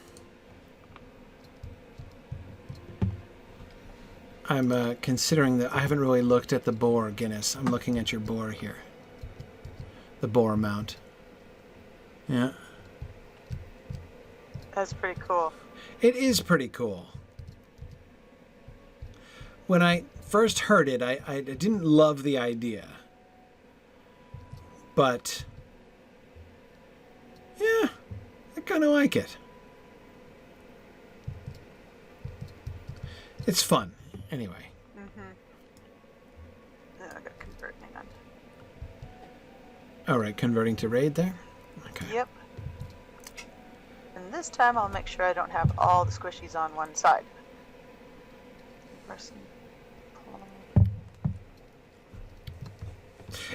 I'm considering that I haven't really looked at the boar, Guinness. I'm looking at your boar here. The boar mount. Yeah. That's pretty cool. It is pretty cool. When I first heard it, I didn't love the idea. But, yeah, I kind of like it. It's fun, anyway. I gotta convert, hang on. All right, converting to raid there? Okay. Yep. And this time I'll make sure I don't have all the squishies on one side. Person.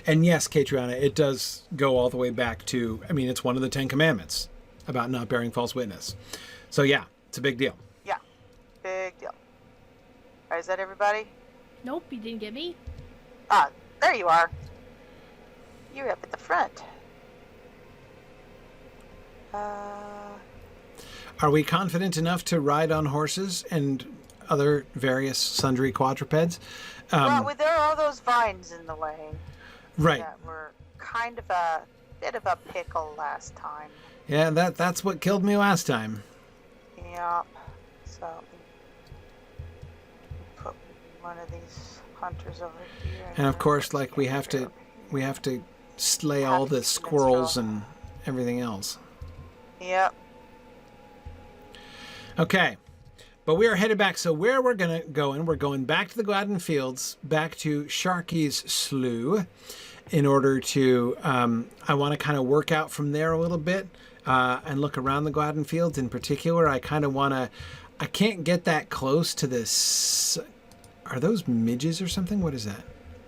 And yes, Catriona, it does go all the way back to, I mean, it's one of the 10 Commandments about not bearing false witness. So yeah, it's a big deal. Yeah, big deal. All right, is that everybody? Nope, you didn't get me. Ah, there you are. You're up at the front. Are we confident enough to ride on horses and other various sundry quadrupeds? Well, there are all those vines in the way. Right. That were kind of a bit of a pickle last time. Yeah, that's what killed me last time. Yep. So put one of these hunters over here. And of course, like we have to slay all the squirrels and everything else. Yep. Okay. But we are headed back. So where we're going to go we're going back to the Gladden Fields, back to Sharky's Slough, in order to, I want to kind of work out from there a little bit and look around the Gladden Fields in particular. I kind of want to, I can't get that close to this. Are those midges or something? What is that?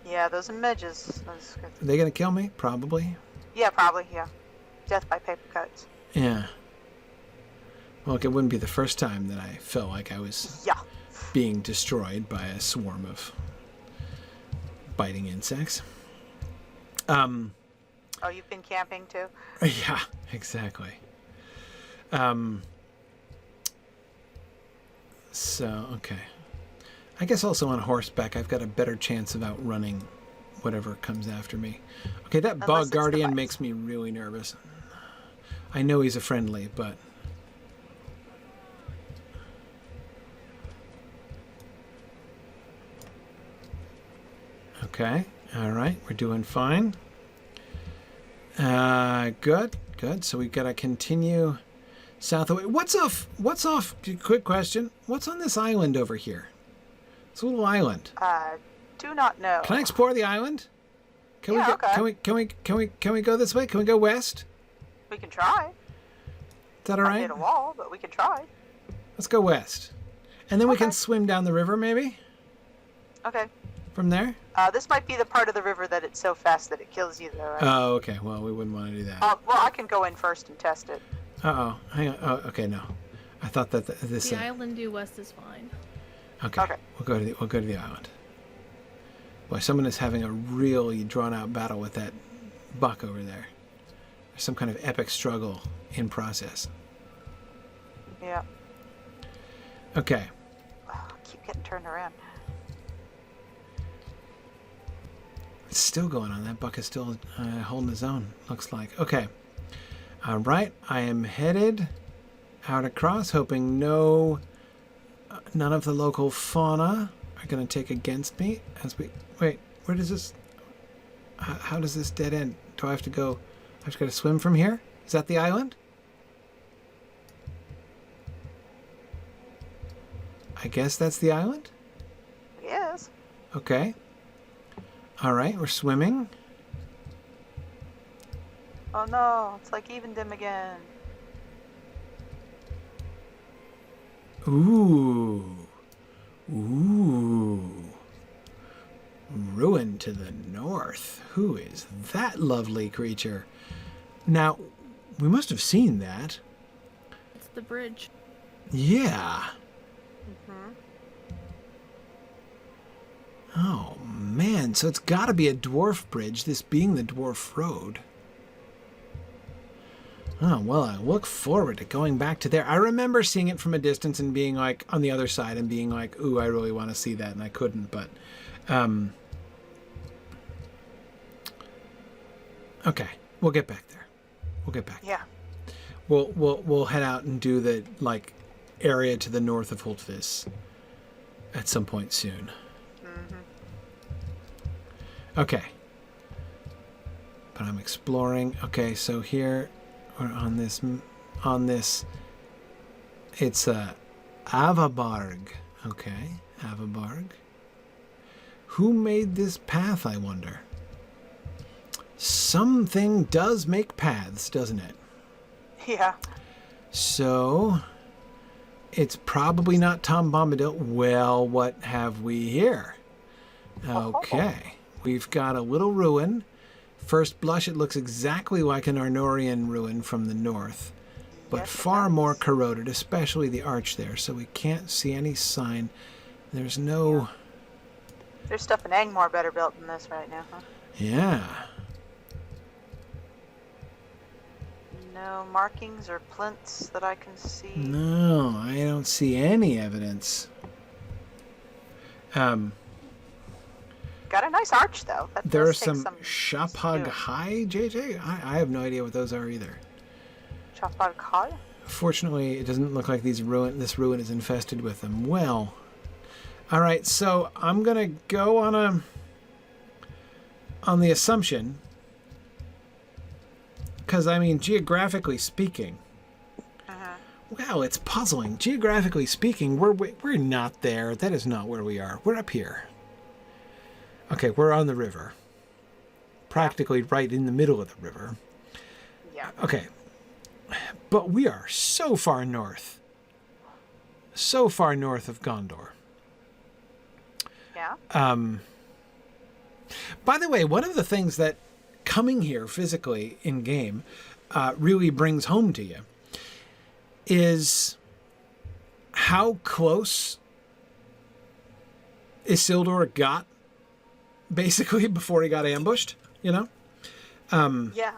Yeah, those are midges. Are they going to kill me? Probably. Yeah, probably, yeah. Death by paper cuts. Yeah. Well, it wouldn't be the first time that I felt like I was being destroyed by a swarm of biting insects. Oh, you've been camping too? Yeah, exactly. So, okay. I guess also on horseback, I've got a better chance of outrunning whatever comes after me. Okay, that bog guardian makes me really nervous. I know he's a friendly, but... Okay, all right, we're doing fine. Good. So we've got to continue south away. What's off? Quick question. What's on this island over here? It's a little island. Do not know. Can I explore the island? Can okay. Can we go this way? Can we go west? We can try. Is that all right? I hit a wall, but we can try. Let's go west. And then we can swim down the river, maybe? Okay. From there? This might be the part of the river that it's so fast that it kills you, though, right? Oh, okay. Well, we wouldn't want to do that. Well, I can go in first and test it. Uh-oh. Hang on. Oh, okay, no. I thought that this... The island due west is fine. Okay. We'll go to the island. Boy, someone is having a really drawn-out battle with that buck over there. There's some kind of epic struggle in process. Yeah. Okay. Oh, keep getting turned around. It's still going on. That buck is still holding his own, looks like. Okay. All right. I am headed out across, hoping none of the local fauna are going to take against me as we... Wait, where does this... How does this dead end? Do I have to go... I just got to swim from here? Is that the island? I guess that's the island? Yes. Okay. All right, we're swimming. Oh no, it's like Evendom again. Ooh. Ruin to the north. Who is that lovely creature? Now, we must have seen that. It's the bridge. Yeah. Mm-hmm. Oh, man. So it's got to be a dwarf bridge, this being the dwarf road. Oh, well, I look forward to going back to there. I remember seeing it from a distance and being like on the other side and being like, ooh, I really want to see that. And I couldn't, but, okay. We'll get back there. We'll get back. Yeah. We'll head out and do the, like, area to the north of Holtvis at some point soon. Mm-hmm. Okay. But I'm exploring. Okay, so here we're on this, it's Avabarg. Okay, Avabarg. Who made this path, I wonder? Something does make paths, doesn't it? Yeah. So, it's probably not Tom Bombadil. Well, what have we here? Okay, we've got a little ruin. First blush, it looks exactly like an Arnorian ruin from the north, but Yes, it far does. more corroded, especially the arch there, so we can't see any sign. There's no... There's stuff in Angmar better built than this right now, huh? Yeah. No markings or plinths that I can see. No, I don't see any evidence. Got a nice arch, though. That There are does take some Uruk-hai, JJ? I have no idea what those are either. Uruk-hai? Fortunately, it doesn't look like this ruin is infested with them. Well, all right, so I'm going to go on the assumption, because, I mean, geographically speaking, well, it's puzzling. Geographically speaking, we're not there. That is not where we are. We're up here. Okay, we're on the river. Practically right in the middle of the river. Yeah. Okay. But we are so far north. So far north of Gondor. Yeah. By the way, one of the things that coming here physically in game really brings home to you is how close Isildur got basically before he got ambushed, you know? Yeah.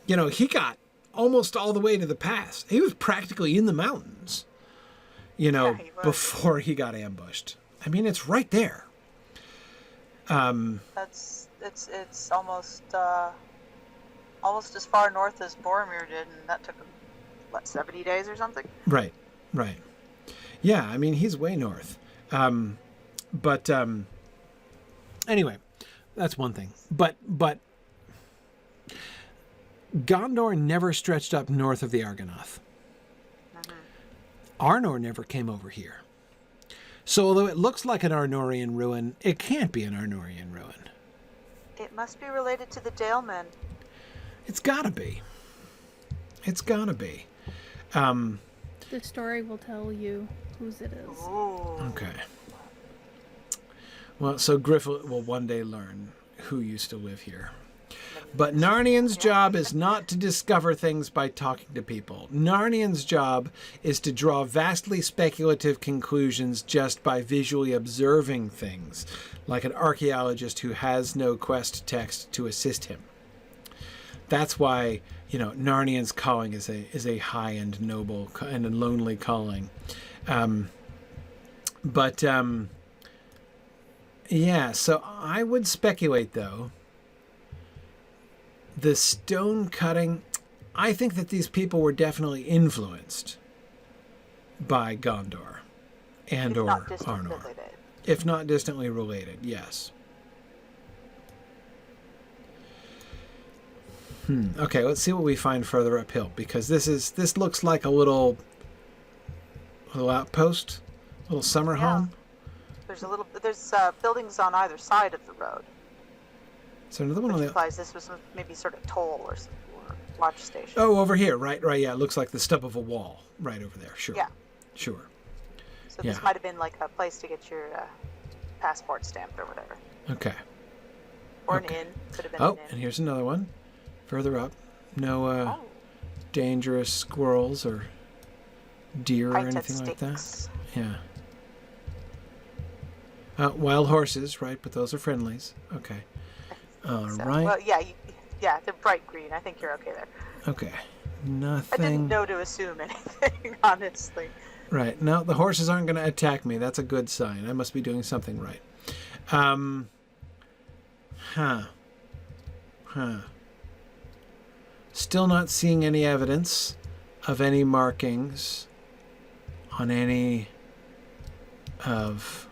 You know, he got almost all the way to the pass. He was practically in the mountains, you know, Yeah, he was. before he got ambushed. I mean, it's right there. It's almost as far north as Boromir did, and that took him, what, 70 days or something? Right, right. Yeah, I mean, he's way north. But anyway, that's one thing. But Gondor never stretched up north of the Argonath. Arnor never came over here. So although it looks like an Arnorian ruin, it can't be an Arnorian ruin. It must be related to the Dalemen. It's gotta be. It's gotta be. The story will tell you whose it is. Ooh. Okay. Well, so Griff will one day learn who used to live here. But Narnian's job is not to discover things by talking to people. Narnian's job is to draw vastly speculative conclusions just by visually observing things, like an archaeologist who has no quest text to assist him. That's why, you know, Narnian's calling is a high and noble and a lonely calling. Yeah, so I would speculate, though, the stone cutting, I think that these people were definitely influenced by Gondor and If or not distant Arnor. related. If not distantly related, yes. Okay, let's see what we find further uphill, because this looks like a little outpost, little summer home. There's buildings on either side of the road, So another one on which the implies this was maybe sort of toll or watch station. Oh, over here, right, yeah. It looks like the stub of a wall right over there. Sure. Yeah. Sure. So Yeah. this might have been like a place to get your passport stamped or whatever. Okay. Or Okay. an inn. Could have been Oh, an and inn. here's another one. Further up. No Oh, dangerous squirrels or deer or pint of anything like that. sticks. Yeah. Wild horses, right? But those are friendlies. Okay. All So, right. well, yeah, yeah, they're bright green. I think you're okay there. Okay. I Nothing. didn't know to assume anything, honestly. Right. No, the horses aren't going to attack me. That's a good sign. I must be doing something right. Still not seeing any evidence of any markings on any of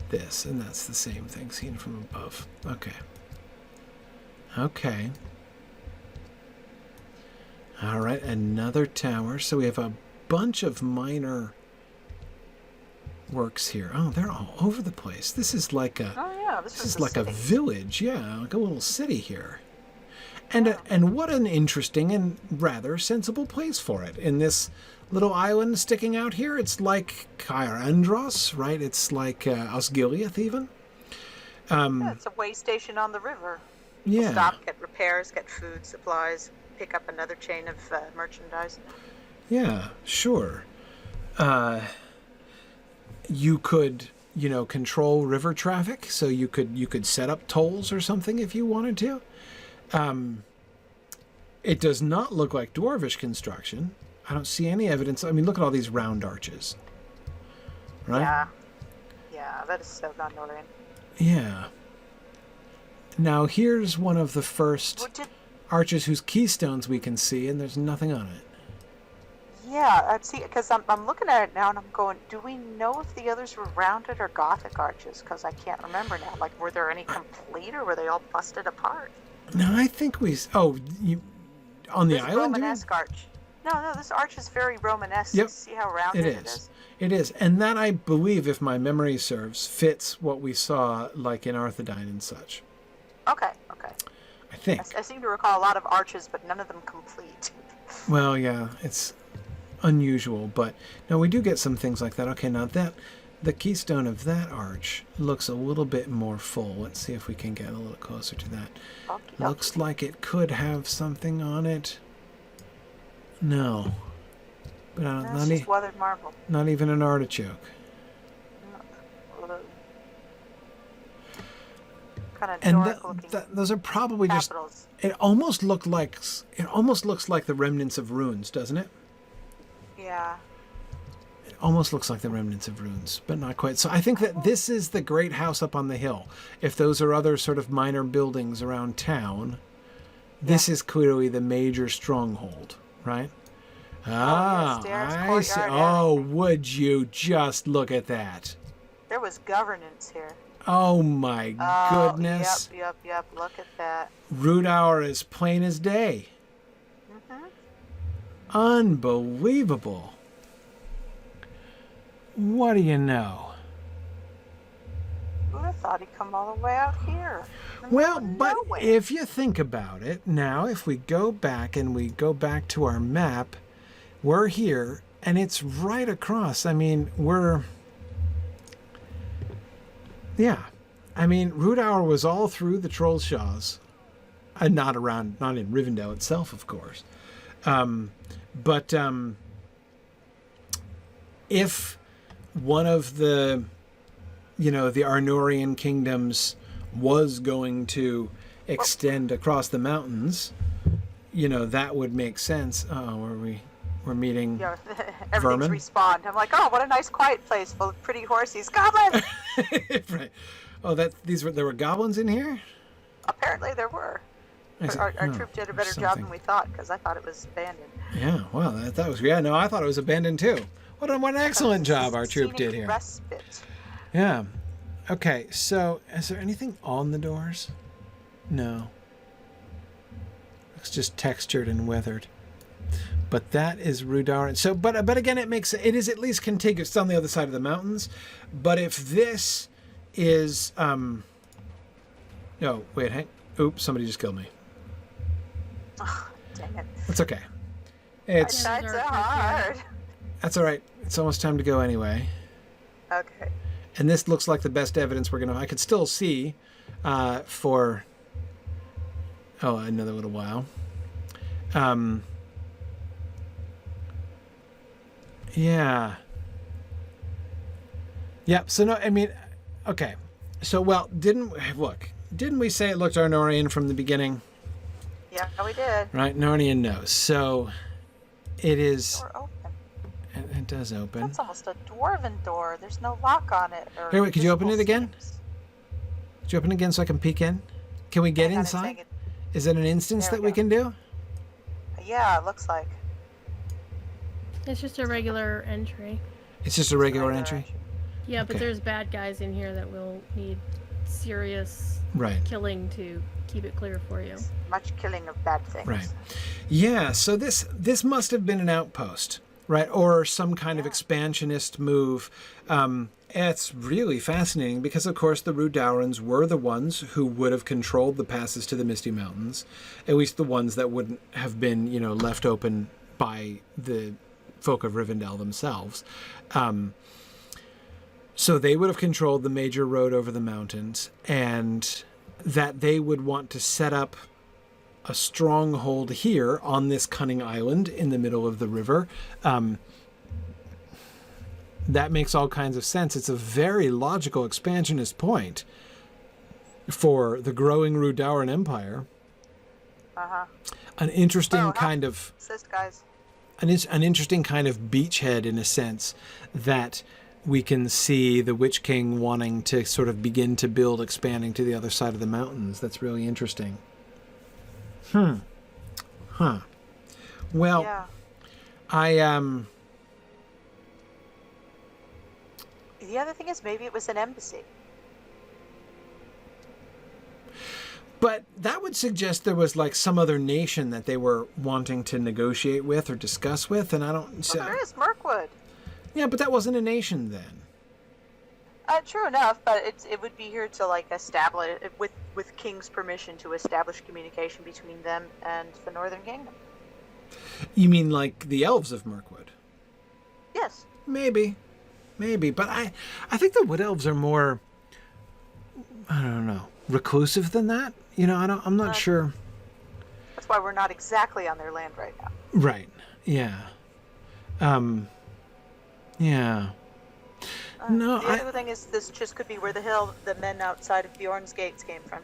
this. And that's the same thing seen from above. Okay. Okay. All right, another tower. So we have a bunch of minor works here. Oh, they're all over the place. This is like a Oh yeah, this is like a village. Yeah, like a little city here. And Yeah. and what an interesting and rather sensible place for it. In this little island sticking out here, it's like Caer Andros, right? It's like Osgiliath even. Yeah, it's a way station on the river. Yeah. Stop, get repairs, get food, supplies, pick up another chain of merchandise. Yeah, sure. You could, control river traffic, so you could set up tolls or something if you wanted to. It does not look like dwarvish construction. I don't see any evidence. I mean, look at all these round arches. Right? Yeah. Yeah, that is so non-Northern. Yeah. Now, here's one of the first Well, did, arches whose keystones we can see, and there's nothing on it. yeah, I'd see, because I'm looking at it now and I'm going, do we know if the others were rounded or Gothic arches? Because I can't remember now. Like, were there any complete or were they all busted apart? No, I think we... Oh, on the This island? you mean? Romanesque arch. No, this arch is very Romanesque. Yep. See how rounded It is. It is. And that, I believe, if my memory serves, fits what we saw, like in Arthedain and such. Okay. I think. I seem to recall a lot of arches, but none of them complete. Well, yeah, it's unusual, but no, we do get some things like that. Okay, now the keystone of that arch looks a little bit more full. Let's see if we can get a little closer to that. Okey-doke. Looks like it could have something on it. No. But That's just weathered marble. not even an artichoke. Kind of And Doric looking those are probably capitals. just... It almost looks like the remnants of runes, doesn't it? Yeah. It almost looks like the remnants of runes, but not quite. So I think that this is the great house up on the hill. If those are other sort of minor buildings around town, this is clearly the major stronghold, right? yeah, stairs, I see. courtyard, Oh, everything. would you just look at that? There was governance here. Oh my goodness. Yep. Look at that. Root hour as plain as day. Mm-hmm. Unbelievable. What do you know? Who would have thought he'd come all the way out here? In the Well, middle of but nowhere. if you think about it, now if we go back to our map, we're here and it's right across. I mean, Root Hour was all through the Trollshaws. And not in Rivendell itself, of course. But if one of the Arnorian kingdoms was going to extend across the mountains, that would make sense. Oh, we're meeting Yeah, everything's vermin. respawned. I'm like, oh, what a nice quiet place full of pretty horses. Goblins! Right. Oh, there were goblins in here? Apparently there were. I see. Our Oh, troop did a there's better job something. than we thought, because I thought it was abandoned. Yeah, well, that was... Yeah, no, I thought it was abandoned too. What an excellent job our troop did Scenic here. Respite. Yeah. Okay, so is there anything on the doors? No. It's just textured and weathered. But that is Rudar. So, but again, it is at least contiguous. It's on the other side of the mountains. But if this is... No, wait, hang... Oops, somebody just killed me. Oh, dang it. That's okay. I It's... tried so hard. That's all right. It's almost time to go anyway. Okay. And this looks like the best evidence we're going to... I could still see for... Oh, another little while. Yeah. Yep, so no, I mean... Okay. So, well, didn't we say it looked Arnorian from the beginning? Yeah, we did. Right, Narnian knows. So, it is... Door open. It does open. That's almost a dwarven door. There's no lock on it. Or Here, wait, could you open it again? seams. Could you open it again so I can peek in? Can we get Hang on, it's inside? saying it- Is it an instance There that we we go. can do? Yeah, it looks like. It's just a regular entry. It's just a regular entry? Yeah, but Okay. there's bad guys in here that will need serious Right. killing to keep it clear for you. Much killing of bad things. Right. Yeah, so this must have been an outpost, right? Or some kind of expansionist move. It's really fascinating because, of course, the Rudowrans were the ones who would have controlled the passes to the Misty Mountains, at least the ones that wouldn't have been, left open by the folk of Rivendell themselves. So they would have controlled the major road over the mountains, and that they would want to set up a stronghold here on this cunning island in the middle of the river. That makes all kinds of sense. It's a very logical expansionist point for the growing Rudauran Empire. Uh-huh. An interesting Oh, kind of Assist, guys. an interesting kind of beachhead in a sense that we can see the Witch King wanting to sort of begin to build, expanding to the other side of the mountains. That's really interesting. Well, Yeah. The other thing is maybe it was an embassy. But that would suggest there was like some other nation that they were wanting to negotiate with or discuss with, and I don't... Well, there is Mirkwood. Yeah, but that wasn't a nation then. True enough, but it would be here to like establish with King's permission to establish communication between them and the Northern Kingdom. You mean like the elves of Mirkwood? Yes. Maybe, but I think the Wood Elves are more, I don't know, reclusive than that. I'm not sure. That's why we're not exactly on their land right now. Right. Yeah. Yeah. No, The other thing is this just could be where the men outside of Bjorn's gates came from.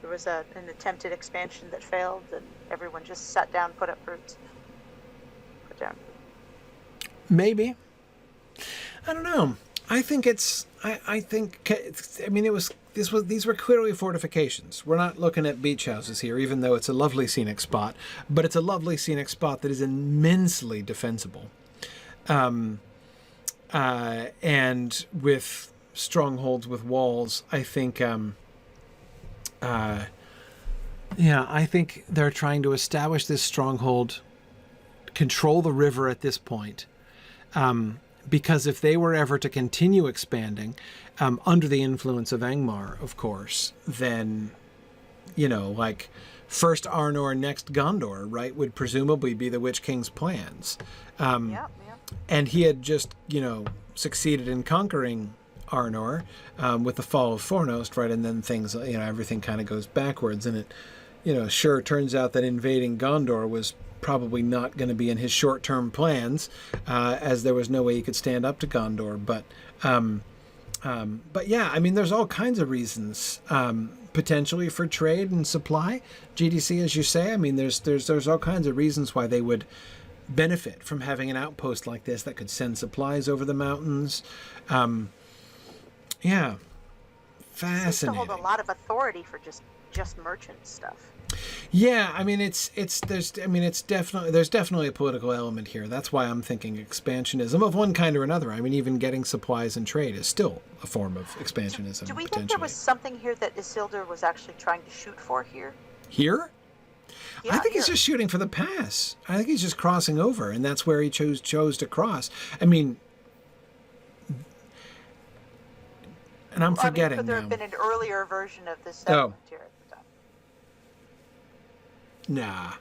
There was an attempted expansion that failed, and everyone just sat down, put up roots. Put down. Maybe. I don't know. I think these were clearly fortifications. We're not looking at beach houses here, even though it's a lovely scenic spot, but it's a lovely scenic spot that is immensely defensible. And with strongholds with walls, I think, I think they're trying to establish this stronghold, control the river at this point. Because if they were ever to continue expanding, under the influence of Angmar, of course, then, like first Arnor, next Gondor, right, would presumably be the Witch King's plans. Yeah. And he had just, succeeded in conquering Arnor with the fall of Fornost, right, and then things, everything kind of goes backwards, and it, sure turns out that invading Gondor was probably not going to be in his short-term plans, as there was no way he could stand up to Gondor. But yeah, there's all kinds of reasons potentially for trade and supply. GDC, as you say, there's all kinds of reasons why they would benefit from having an outpost like this that could send supplies over the mountains. Yeah, fascinating. Seems to hold a lot of authority for just merchant stuff. Yeah, there's definitely a political element here. That's why I'm thinking expansionism of one kind or another. Even getting supplies and trade is still a form of expansionism. Do we think there was something here that Isildur was actually trying to shoot for here? Here? Yeah, I think he's just shooting for the pass. I think he's just crossing over, and that's where he chose to cross. And I'm forgetting could there now. have been an earlier version of this settlement here at the time?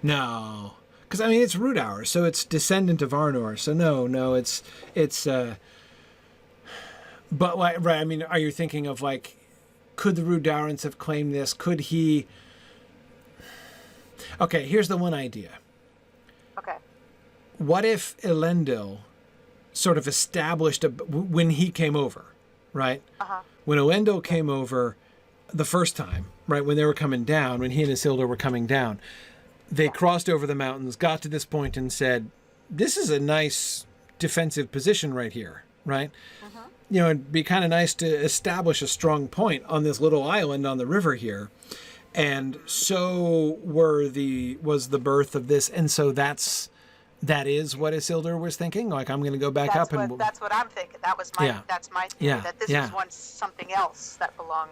No. Because because I mean it's root hour, so it's descendant of Arnor. So no, it's. But like, right? I mean, are you thinking of like, could the Rudarans have claimed this? Could he? Okay, here's the one idea. Okay. What if Elendil sort of established when he came over, right? Uh-huh. When Elendil came over the first time, right? When they were coming down, when he and Isildur were coming down, they crossed over the mountains, got to this point, and said, "This is a nice defensive position right here, right?" Uh-huh. You know, it'd be kind of nice to establish a strong point on this little island on the river here. And so was the birth of this. And so that is what Isildur was thinking. Like, I'm going to go back up. That's what I'm thinking. That's my theory, that this was once something else that belonged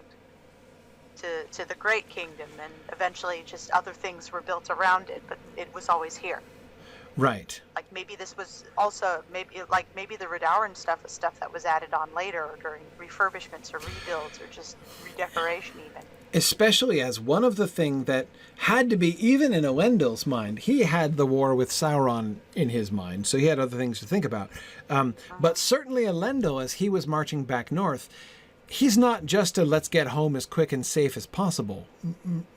to the Great Kingdom. And eventually just other things were built around it, but it was always here. Right. Like maybe this was also maybe the Redoran stuff is stuff that was added on later or during refurbishments or rebuilds or just redecoration even. Especially as one of the things that had to be, even in Elendil's mind, he had the war with Sauron in his mind, so he had other things to think about. But certainly Elendil, as he was marching back north, he's not just a let's get home as quick and safe as possible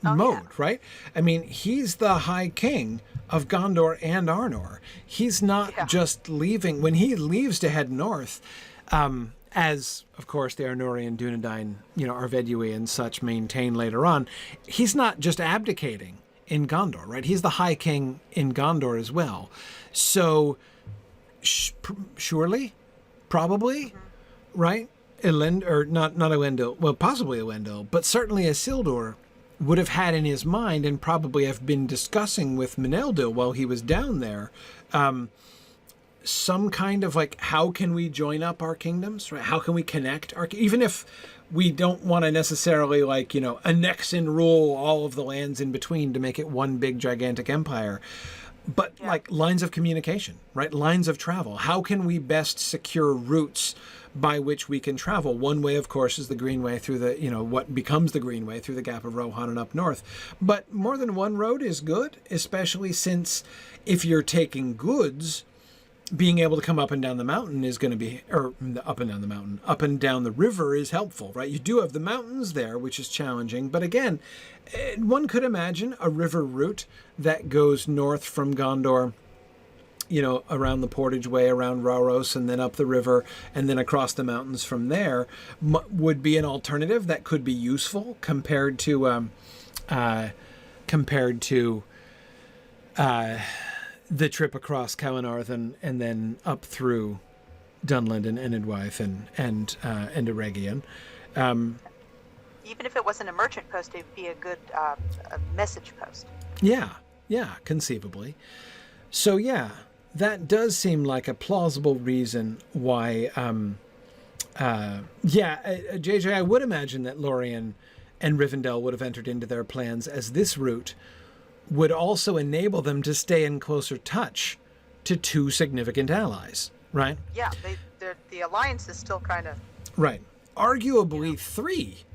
mode, right? I mean, he's the High King of Gondor and Arnor. He's not just leaving. When he leaves to head north, as, of course, the Arnorian Dunedain, Arvedui and such maintain later on, he's not just abdicating in Gondor, right? He's the High King in Gondor as well. So, surely, probably, right? Not Elendil, well, possibly Elendil, but certainly Isildur would have had in his mind and probably have been discussing with Meneldil while he was down there, some kind of like, how can we join up our kingdoms, right? How can we connect even if we don't want to necessarily annex and rule all of the lands in between to make it one big gigantic empire, but like lines of communication, right? Lines of travel. How can we best secure routes by which we can travel? One way, of course, is the Greenway through the, what becomes the Greenway through the Gap of Rohan and up north. But more than one road is good, especially since if you're taking goods, being able to come up and down the mountain is going to be, or up and down the mountain, up and down the river is helpful, right? You do have the mountains there, which is challenging. But again, one could imagine a river route that goes north from Gondor, around the Portage Way, around Rauros, and then up the river, and then across the mountains from there, would be an alternative that could be useful compared to the trip across Calenarth and then up through Dunland and Enedwaith and Eregion. Even if it wasn't a merchant post, it would be a good a message post. Yeah, conceivably. So that does seem like a plausible reason why. JJ, I would imagine that Lorien and Rivendell would have entered into their plans as this route would also enable them to stay in closer touch to two significant allies, right? Yeah, the alliance is still kind of... Right. Arguably three,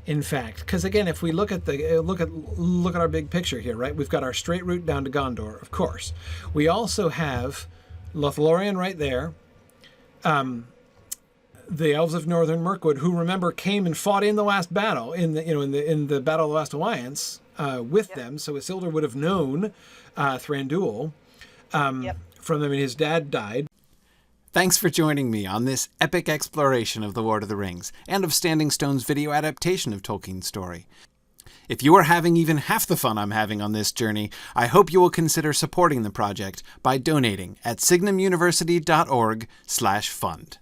in fact, because again, if we look at our big picture here, right? We've got our straight route down to Gondor, of course. We also have Lothlorien right there. The Elves of Northern Mirkwood, who remember came and fought in the last battle in the Battle of the Last Alliance with them. So Isildur would have known Thranduil from them, and his dad died. Thanks for joining me on this epic exploration of The Lord of the Rings and of Standing Stone's video adaptation of Tolkien's story. If you are having even half the fun I'm having on this journey, I hope you will consider supporting the project by donating at signumuniversity.org/fund.